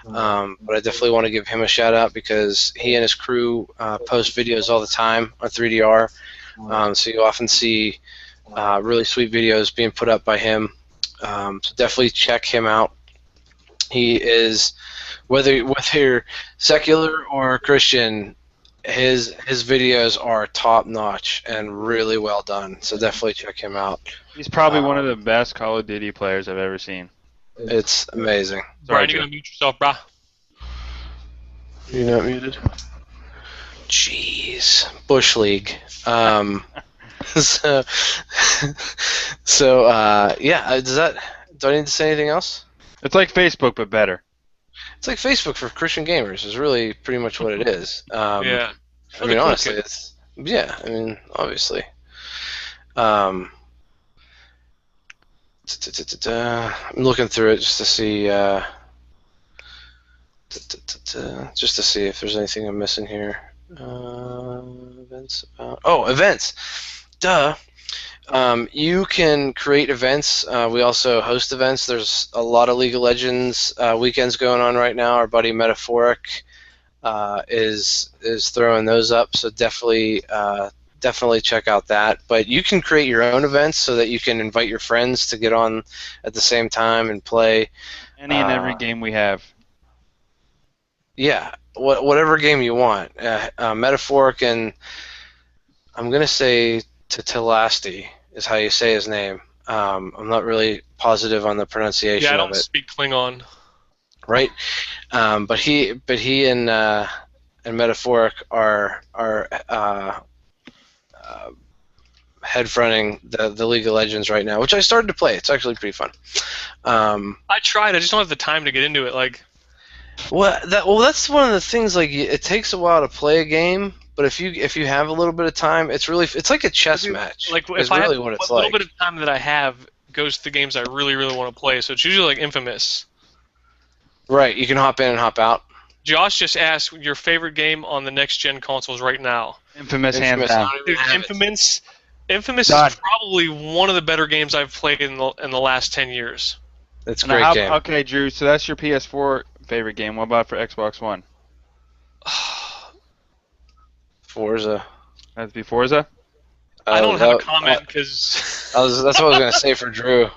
But I definitely want to give him a shout out because he and his crew post videos all the time on 3DR. So you often see really sweet videos being put up by him. So definitely check him out. He is, whether you're secular or Christian, his videos are top notch and really well done. So definitely check him out. He's probably one of the best Call of Duty players I've ever seen. It's amazing. Brian, you gotta mute yourself, brah. You're not muted? Jeez. Bush League. Yeah, do I need to say anything else? It's like Facebook, but better. It's like Facebook for Christian gamers is really pretty much what it is. Yeah. I mean, honestly, it's, yeah, I mean, obviously. I'm looking through it just to see if there's anything I'm missing here. Events about events. Duh. You can create events. We also host events. There's a lot of League of Legends weekends going on right now. Our buddy Metaphoric is throwing those up, so definitely check out that. But you can create your own events so that you can invite your friends to get on at the same time and play. Any and every game we have. Yeah, whatever game you want. Metaphoric, and I'm going to say Telasti is how you say his name. I'm not really positive on the pronunciation of it. Yeah, I don't speak Klingon. Right, but he and and Metaphoric are head fronting the League of Legends right now, which I started to play. It's actually pretty fun. I tried. I just don't have the time to get into it. Like, That's one of the things. Like, it takes a while to play a game, but if you have a little bit of time, it's like a chess match. like is if I have really what it's a little like. bit of time that I have goes to the games I really, really want to play. So it's usually like Infamous. Right, you can hop in and hop out. Josh just asked your favorite game on the next gen consoles right now. Infamous hands Infamous, down. I don't even Dude, have it. Infamous Done. is probably one of the better games I've played in the last 10 years. It's a Now, great game. Okay, Drew. So that's your PS4 favorite game. What about for Xbox One? Forza. That'd be Forza. I don't have a that- comment because. that's what I was gonna say for Drew.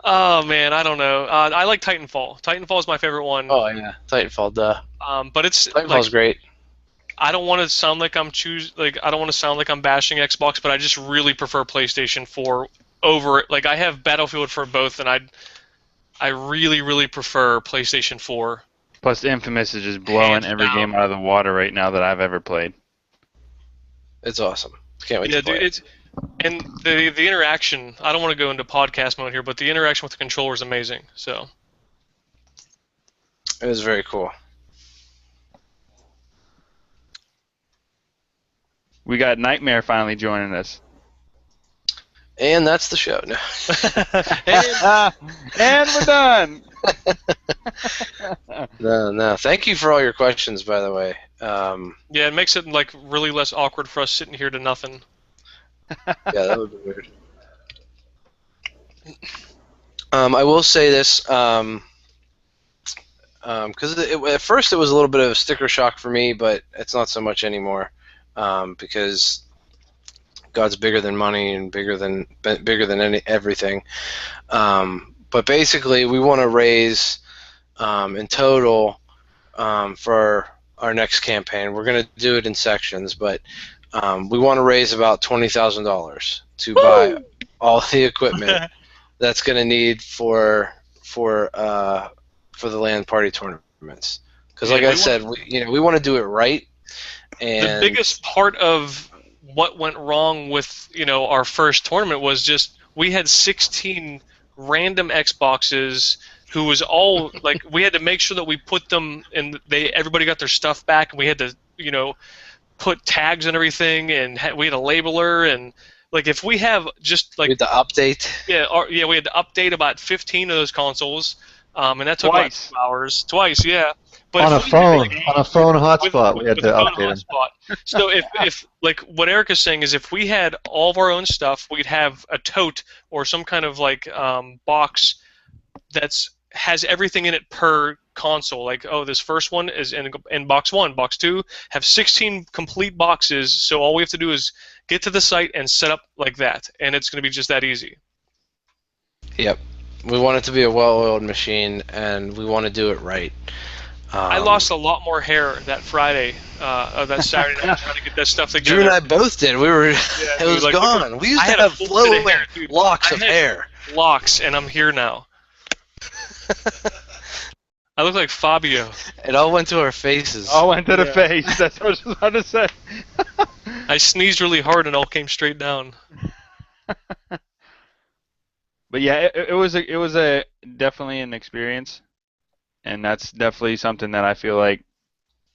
Oh man, I don't know. I like Titanfall. Titanfall is my favorite one. Oh yeah, Titanfall. Duh. But it's Titanfall's great. I don't want to sound like I don't want to sound like I'm bashing Xbox, but I just really prefer PlayStation 4 over. Like, I have Battlefield for both, and I really, really prefer PlayStation 4. Plus, Infamous is just blowing Hands every down. game out of the water right now that I've ever played. It's awesome. Can't wait Yeah, to play dude, it. and the interaction. I don't want to go into podcast mode here, but the interaction with the controller is amazing. So It was very cool. We got Nightmare finally joining us. And that's the show. No. And we're done. No. Thank you for all your questions, by the way. yeah, it makes it like really less awkward for us sitting here to nothing. Yeah, that would be weird. I will say this, because at first it was a little bit of a sticker shock for me, but it's not so much anymore, because God's bigger than money and bigger than everything. But basically, we want to raise in total for our next campaign. We're going to do it in sections, but we want to raise about $20,000 to buy all the equipment that's going to need for the LAN party tournaments. Because, like I said, we want to do it right. And the biggest part of what went wrong with our first tournament was just we had 16 random Xboxes who was all like we had to make sure that we put them and everybody got their stuff back and we had to put tags and everything and we had a labeler and like if we have just like we had to update. we had to update about 15 of those consoles and that took Twice. about 2 hours twice But On a if we had, phone hotspot, we had with to phone update them. hotspot. So if like what Eric is saying is if we had all of our own stuff, we'd have a tote or some kind of like box has everything in it per console. Like, oh, this first one is in box 1, box 2 have 16 complete boxes. So all we have to do is get to the site and set up like that, and it's going to be just that easy. Yep. We want it to be a well-oiled machine, and we want to do it right. I lost a lot more hair that Friday, that Saturday night trying to get that stuff together. Drew and I both did. We were. It dude, was like, gone. We used I to had a have full flowing set of hair, dude. locks I of had- hair. Locks, and I'm here now. I look like Fabio. It all went to our faces. All went to the Yeah. face. That's what I was about to say. I sneezed really hard and it all came straight down. But yeah, it was a definitely an experience, and that's definitely something that I feel like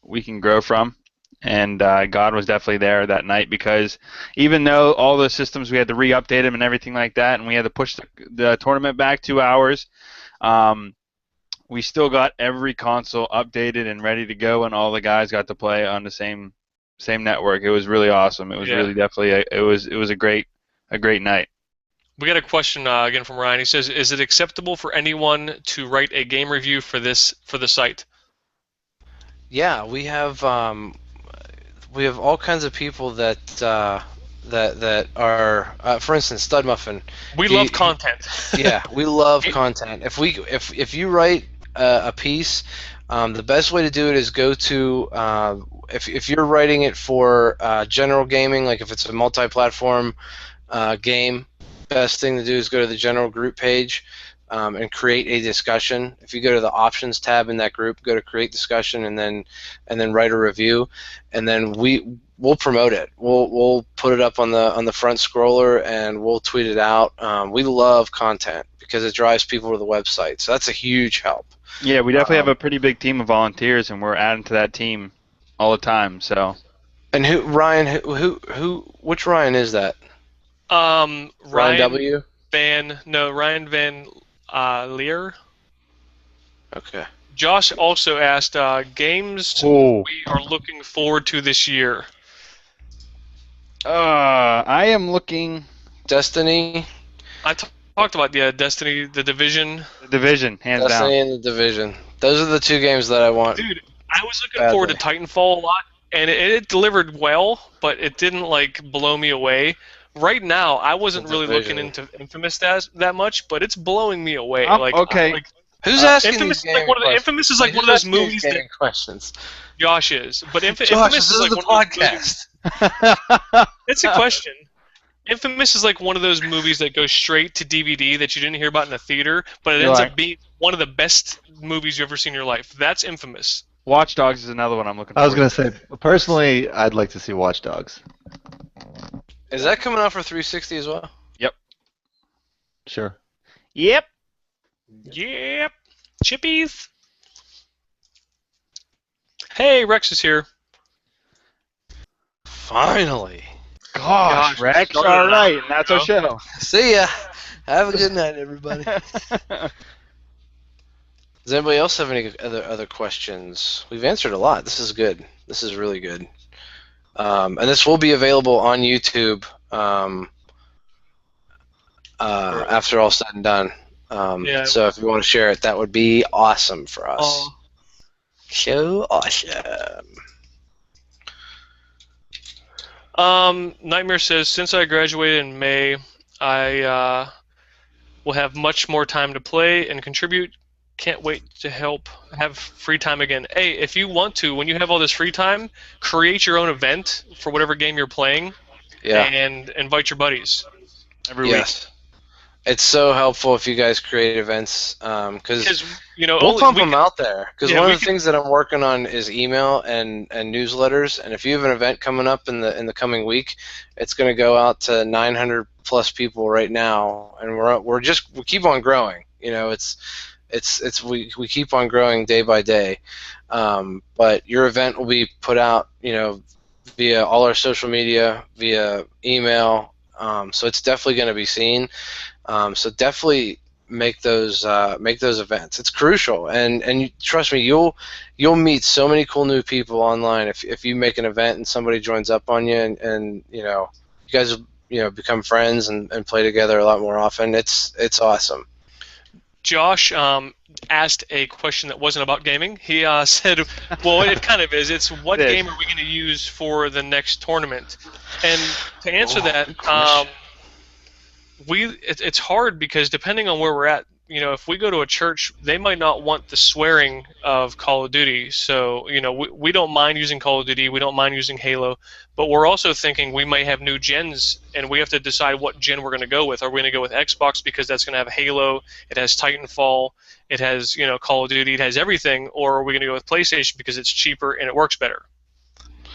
we can grow from. And God was definitely there that night because even though all the systems we had to re-update them and everything like that, and we had to push the tournament back 2 hours, we still got every console updated and ready to go, and all the guys got to play on the same network. It was really awesome. It was really definitely it was a great night. We got a question again from Ryan. He says, "Is it acceptable for anyone to write a game review for the site?" Yeah, we have all kinds of people that are, for instance, Stud Muffin. We love content. Yeah, we love content. If you write a piece, the best way to do it is go to if you're writing it for general gaming, like if it's a multi-platform game, best thing to do is go to the general group page. and create a discussion. If you go to the options tab in that group, go to create discussion, and then write a review, and then we'll promote it. We'll put it up on the front scroller, and we'll tweet it out. We love content because it drives people to the website, so that's a huge help. Yeah, we definitely have a pretty big team of volunteers, and we're adding to that team all the time. So. And which Ryan is that? Ryan W. Ryan Van Leer. Okay. Josh also asked games we are looking forward to this year. I am looking. Destiny. I talked about Destiny, The Division. The Division, hands down. Destiny and The Division. Those are the two games that I want. Dude, I was looking forward to Titanfall a lot, and it delivered well, but it didn't like blow me away. Right now, I wasn't really looking into Infamous that much, but it's blowing me away. Okay. Who's asking Infamous these gaming questions? Infamous is like one of those movies that questions. Josh is, but Infamous this is like the one podcast. Of those it's a question. Infamous is like one of those movies that goes straight to DVD that you didn't hear about in the theater, but it ends up being one of the best movies you've ever seen in your life. That's Infamous. Watch Dogs is another one I'm looking for. I was going to say, personally, I'd like to see Watch Dogs. Is that coming out for 360 as well? Yep. Sure. Yep. Chippies. Hey, Rex is here. Finally. Gosh, Rex. All right, and that's our show. See ya. Have a good night, everybody. Does anybody else have any other questions? We've answered a lot. This is good. This is really good. And this will be available on YouTube after all said and done. So if you want to share it, that would be awesome for us. So awesome. Nightmare says, since I graduated in May, I will have much more time to play and contribute. Can't wait to have free time again. Hey, if you want to, when you have all this free time, create your own event for whatever game you're playing, and invite your buddies every week. It's so helpful if you guys create events, because we'll pump them out there. Because one of the things that I'm working on is email and newsletters. And if you have an event coming up in the coming week, it's going to go out to 900 plus people right now, and we keep on growing. We keep on growing day by day. But your event will be put out, via all our social media, via email. So it's definitely going to be seen. So definitely make those events. It's crucial, and trust me, you'll meet so many cool new people online if you make an event and somebody joins up on you, and you guys become friends and play together a lot more often. It's awesome. Josh asked a question that wasn't about gaming. He said, well, it kind of is. It's what game are we going to use for the next tournament? And to answer that, it's hard because depending on where we're at, if we go to a church, they might not want the swearing of Call of Duty. So, we don't mind using Call of Duty. We don't mind using Halo. But we're also thinking we might have new gens, and we have to decide what gen we're going to go with. Are we going to go with Xbox because that's going to have Halo, it has Titanfall, it has, Call of Duty, it has everything, or are we going to go with PlayStation because it's cheaper and it works better?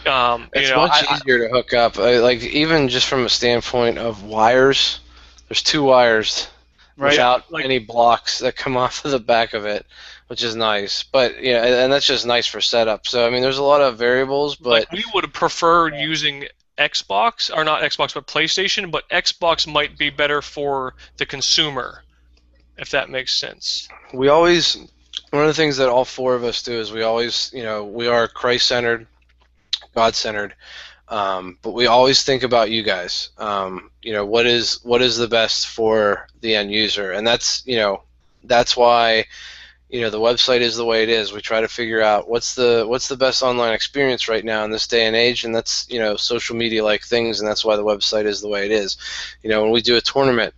It's much easier to hook up. Even just from a standpoint of wires, there's two wires without any blocks that come off of the back of it, which is nice. But and that's just nice for setup. So there's a lot of variables, but we would have preferred using Xbox, or not Xbox, but PlayStation. But Xbox might be better for the consumer, if that makes sense. One of the things that all four of us do is we always, we are Christ-centered, God-centered. But we always think about you guys. What is the best for the end user, and that's why the website is the way it is. We try to figure out what's the best online experience right now in this day and age, and that's social media like things, and that's why the website is the way it is. When we do a tournament,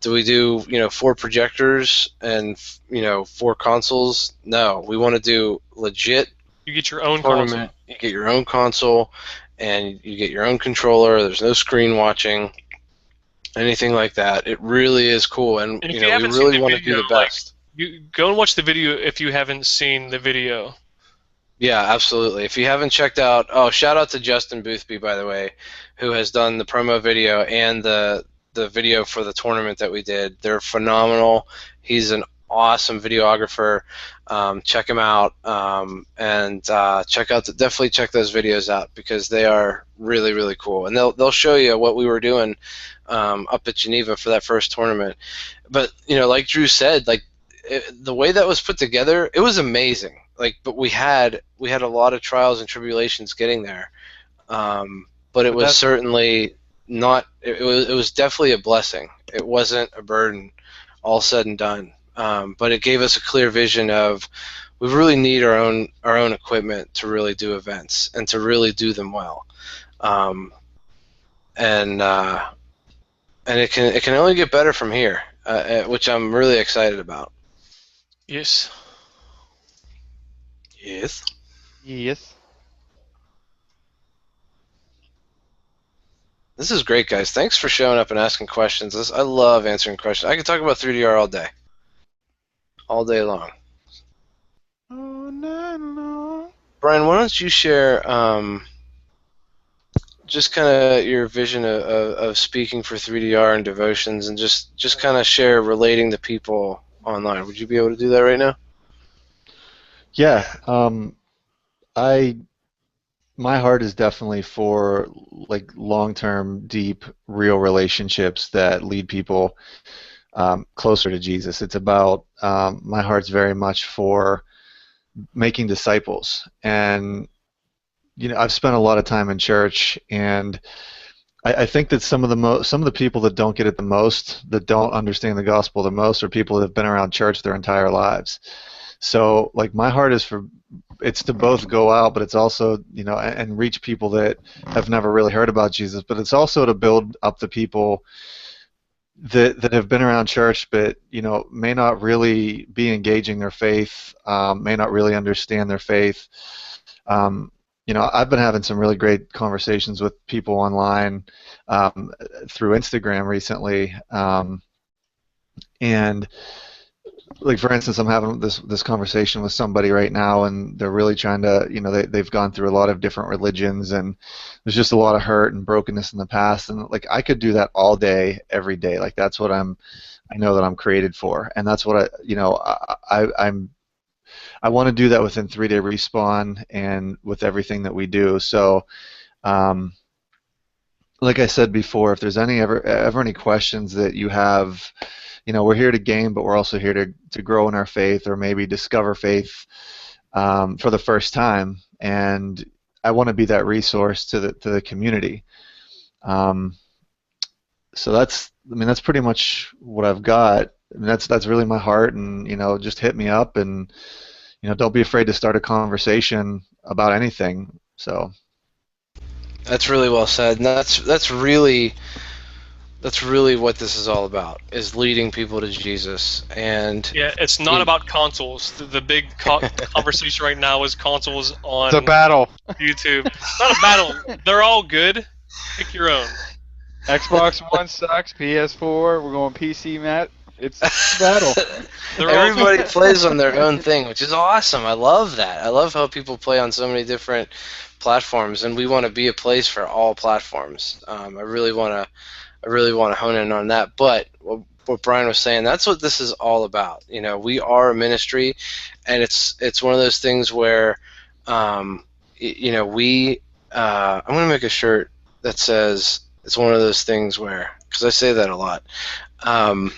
do we do 4 projectors and 4 consoles? No, we want to do legit. You get your own tournament. console. You get your own console. And you get your own controller. There's no screen watching. anything like that. It really is cool, and And if you you know we haven't seen really the want to do video, the best. you go and watch the video if you haven't seen the video. Yeah, absolutely. If you haven't checked out, oh, shout out to Justin Boothby, by the way, who has done the promo video and the video for the tournament that we did. They're phenomenal. He's an awesome videographer. Check him out, and definitely check those videos out because they are really, really cool. And they'll show you what we were doing up at Geneva for that first tournament. But you know, like Drew said, like the way that was put together, it was amazing. Like, but we had a lot of trials and tribulations getting there, but it was certainly not. It was definitely a blessing. It wasn't a burden, all said and done. But it gave us a clear vision of we really need our own equipment to really do events and to really do them well, and it can only get better from here, which I'm really excited about. Yes. Yes. Yes. This is great, guys. Thanks for showing up and asking questions. I love answering questions. I could talk about 3DR all day long. All night long. Brian, why don't you share just kind of your vision of speaking for 3DR and devotions, and just kind of share relating to people online. Would you be able to do that right now? Yeah, my heart is definitely for like long-term, deep, real relationships that lead people closer to Jesus. It's about my heart's very much for making disciples, and you know, I've spent a lot of time in church, and I think that some of the people that don't get it the most, that don't understand the gospel the most, are people that have been around church their entire lives. So, like, my heart is it's to both go out, but it's also, you know, and reach people that have never really heard about Jesus, but it's also to build up the people that have been around church, but, you know, may not really be engaging their faith, may not really understand their faith. You know, I've been having some really great conversations with people online through Instagram recently, and like, for instance, I'm having this conversation with somebody right now, and they're really trying to, you know, they've gone through a lot of different religions, and there's just a lot of hurt and brokenness in the past, and like, I could do that all day, every day. Like, that's what I know that I'm created for, and that's what I want to do that within 3 Day Respawn and with everything that we do. So, like I said before, if there's ever any questions that you have, you know, we're here to game, but we're also here to grow in our faith, or maybe discover faith for the first time. And I want to be that resource to the community. So that's pretty much what I've got. I mean, that's really my heart, and, you know, just hit me up, and, you know, don't be afraid to start a conversation about anything. So That's really well said, and that's really what this is all about, is leading people to Jesus. And Yeah, it's not about consoles. The big conversation right now is consoles on It's a battle. YouTube. It's not a battle. They're all good. Pick your own. Xbox One sucks. PS4. We're going PC, Matt. It's a battle. everybody plays on their own thing, which is awesome. I love that. I love how people play on so many different platforms, and we want to be a place for all platforms. I really want to hone in on that. But what Brian was saying, that's what this is all about. You know, we are a ministry, and it's one of those things where, you know, I'm going to make a shirt that says it's one of those things where, because I say that a lot. And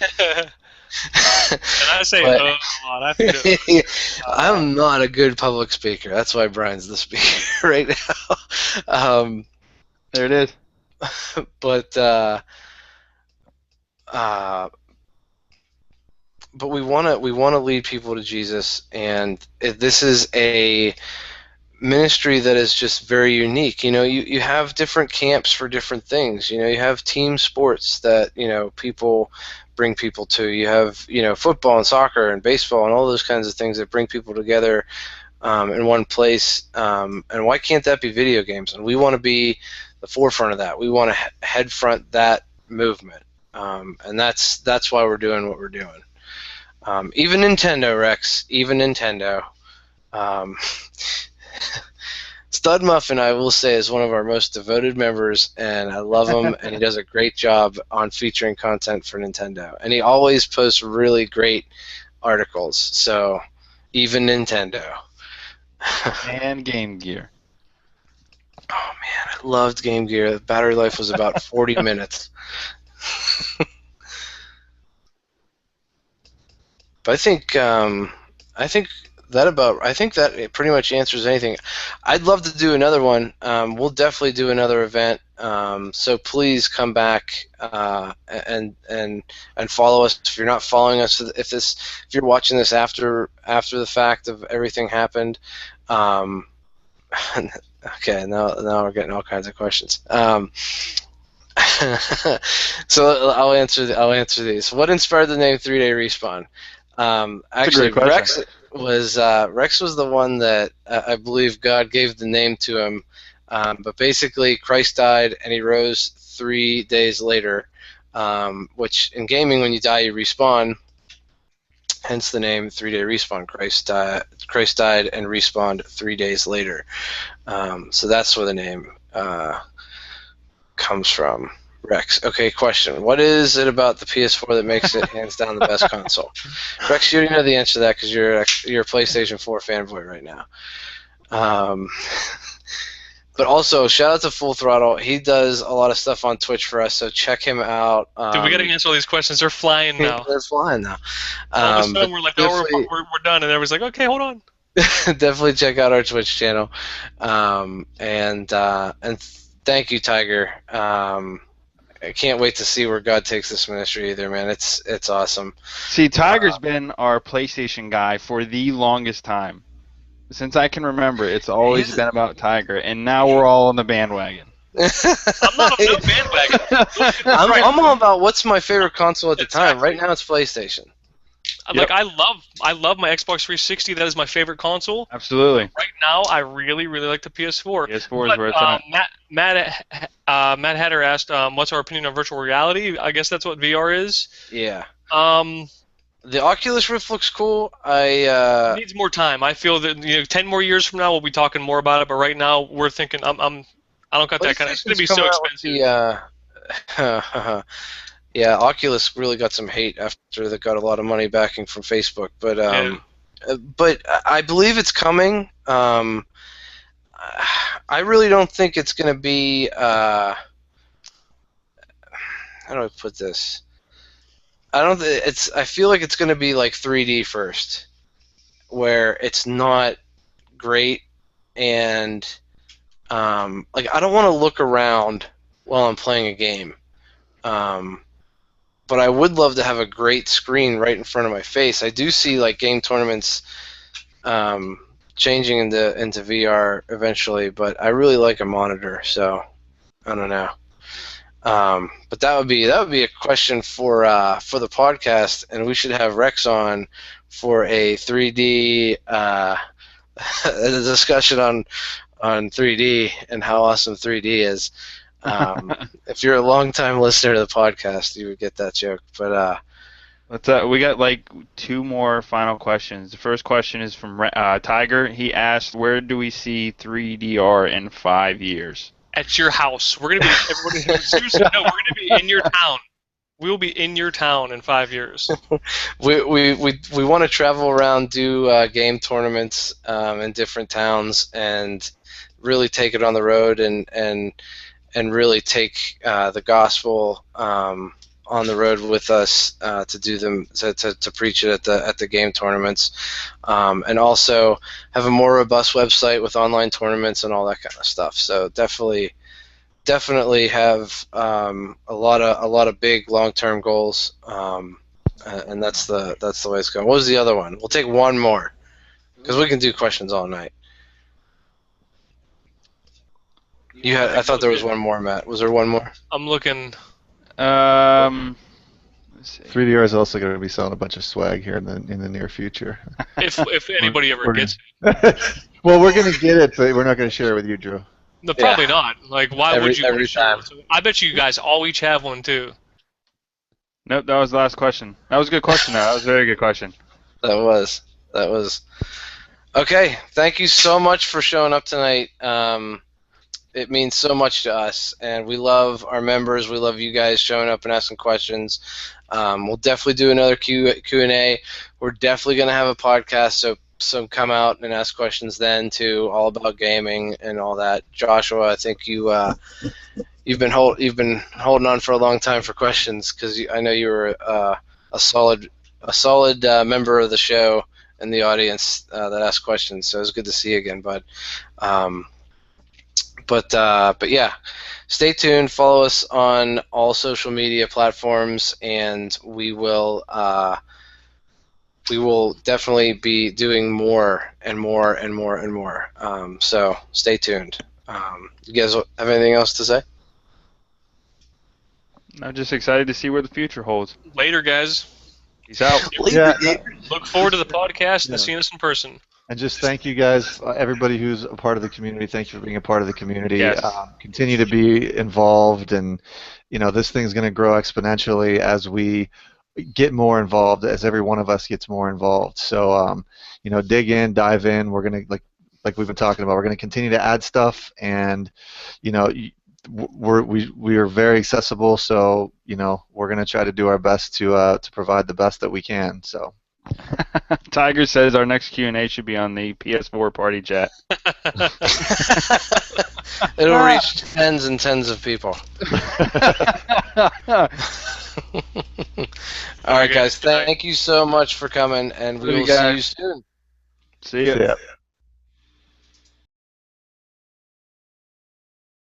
I say But- a lot. I think I'm not a good public speaker. That's why Brian's the speaker right now. There it is. But we want to lead people to Jesus, and this is a ministry that is just very unique. You know, you have different camps for different things. You know, you have team sports that, you know, people bring people to. You have, you know, football and soccer and baseball and all those kinds of things that bring people together in one place. And why can't that be video games? And we want to be the forefront of that. We want to head front that movement. And that's why we're doing what we're doing. Even Nintendo, Rex, even Nintendo. Um, Stud Muffin, I will say, is one of our most devoted members, and I love him, and he does a great job on featuring content for Nintendo. And he always posts really great articles, so even Nintendo. And Game Gear. Oh, man, I loved Game Gear. The battery life was about 40 minutes. But I think that it pretty much answers anything. I'd love to do another one. We'll definitely do another event. So please come back and follow us. If you're not following us, if you're watching this after the fact of everything happened, okay, now we're getting all kinds of questions. So I'll answer these. What inspired the name 3-Day Respawn? Actually, Rex was the one that I believe God gave the name to him. But basically, Christ died and he rose 3 days later, which in gaming, when you die, you respawn. Hence the name 3-Day Respawn. Christ died and respawned 3 days later. So that's where the name comes from. Rex. Okay, question. What is it about the PS4 that makes it hands down the best console? Rex, you already know the answer to that because you're a PlayStation 4 fanboy right now. But also, shout out to Full Throttle. He does a lot of stuff on Twitch for us, so check him out. Dude, we got to answer all these questions. They're flying now. They're flying now. All of a sudden, we're like, oh, we're done, and everyone's like, okay, hold on. Definitely check out our Twitch channel. And thank you, Tiger. I can't wait to see where God takes this ministry either, man. It's awesome. See, Tiger's been our PlayStation guy for the longest time. Since I can remember, it's always been about Tiger, and now we're all on the bandwagon. I'm not on no bandwagon. I'm all about what's my favorite console at the time. Right now it's PlayStation. Like, I love my Xbox 360. That is my favorite console. Absolutely. Right now, I really, really like the PS4. PS4 is where it's at. Matt Hatter asked, what's our opinion on virtual reality? I guess that's what VR is. Yeah. The Oculus Rift looks cool. It needs more time. I feel that 10 more years from now we'll be talking more about it. But right now we're thinking, I don't got that kind of. It's gonna be so expensive. Yeah, Oculus really got some hate after they got a lot of money backing from Facebook, but I believe it's coming. I really don't think it's going to be. How do I put this? I feel like it's going to be like 3D first, where it's not great, and like I don't want to look around while I'm playing a game. But I would love to have a great screen right in front of my face. I do see like game tournaments changing into VR eventually, but I really like a monitor, so I don't know. But that would be a question for the podcast, and we should have Rex on for a 3D a discussion on 3D and how awesome 3D is. If you're a long-time listener to the podcast, you would get that joke. But we got like 2 more final questions. The first question is from Tiger. He asked, "Where do we see 3DR in 5 years?" At your house. We're gonna be seriously. No, we're gonna be in your town. We will be in your town in 5 years. we want to travel around, do game tournaments in different towns, and really take it on the road and really take the gospel on the road with us to do them to preach it at the game tournaments, and also have a more robust website with online tournaments and all that kind of stuff. So definitely have a lot of big long-term goals, and that's the way it's going. What was the other one? We'll take one more because we can do questions all night. I thought there was one more, Matt. Was there one more? I'm looking. Let's see. 3DR is also going to be selling a bunch of swag here in the near future. If anybody ever gets it. Well, we're going to get it, but we're not going to share it with you, Drew. No, probably not. Like, why would you? Every time. I bet you guys all each have one too. Nope, that was the last question. That was a good question, though. That was a very good question. That was. Okay, thank you so much for showing up tonight. It means so much to us, and we love our members. We love you guys showing up and asking questions. We'll definitely do another Q&A. We're definitely going to have a podcast, so come out and ask questions then too, all about gaming and all that. Joshua, I think you've been holding on for a long time for questions, because I know you were a solid member of the show and the audience that asked questions. So it was good to see you again, bud. But yeah, stay tuned. Follow us on all social media platforms, and we will definitely be doing more and more and more and more. So stay tuned. You guys have anything else to say? I'm just excited to see where the future holds. Later, guys. Peace out. Yeah, Look forward to the podcast and seeing us in person. and just thank you guys, everybody who's a part of the community. Thank you for being a part of the community. Yes. Continue to be involved, and this thing's going to grow exponentially as we get more involved, as every one of us gets more involved. So, dig in, dive in. We're going to, like we've been talking about, we're going to continue to add stuff, and we are very accessible. So, we're going to try to do our best to provide the best that we can. So. Tiger says our next Q&A should be on the PS4 party chat. It'll reach tens and tens of people. All right, guys. Thank you so much for coming, and we will see you soon. See ya. Yeah.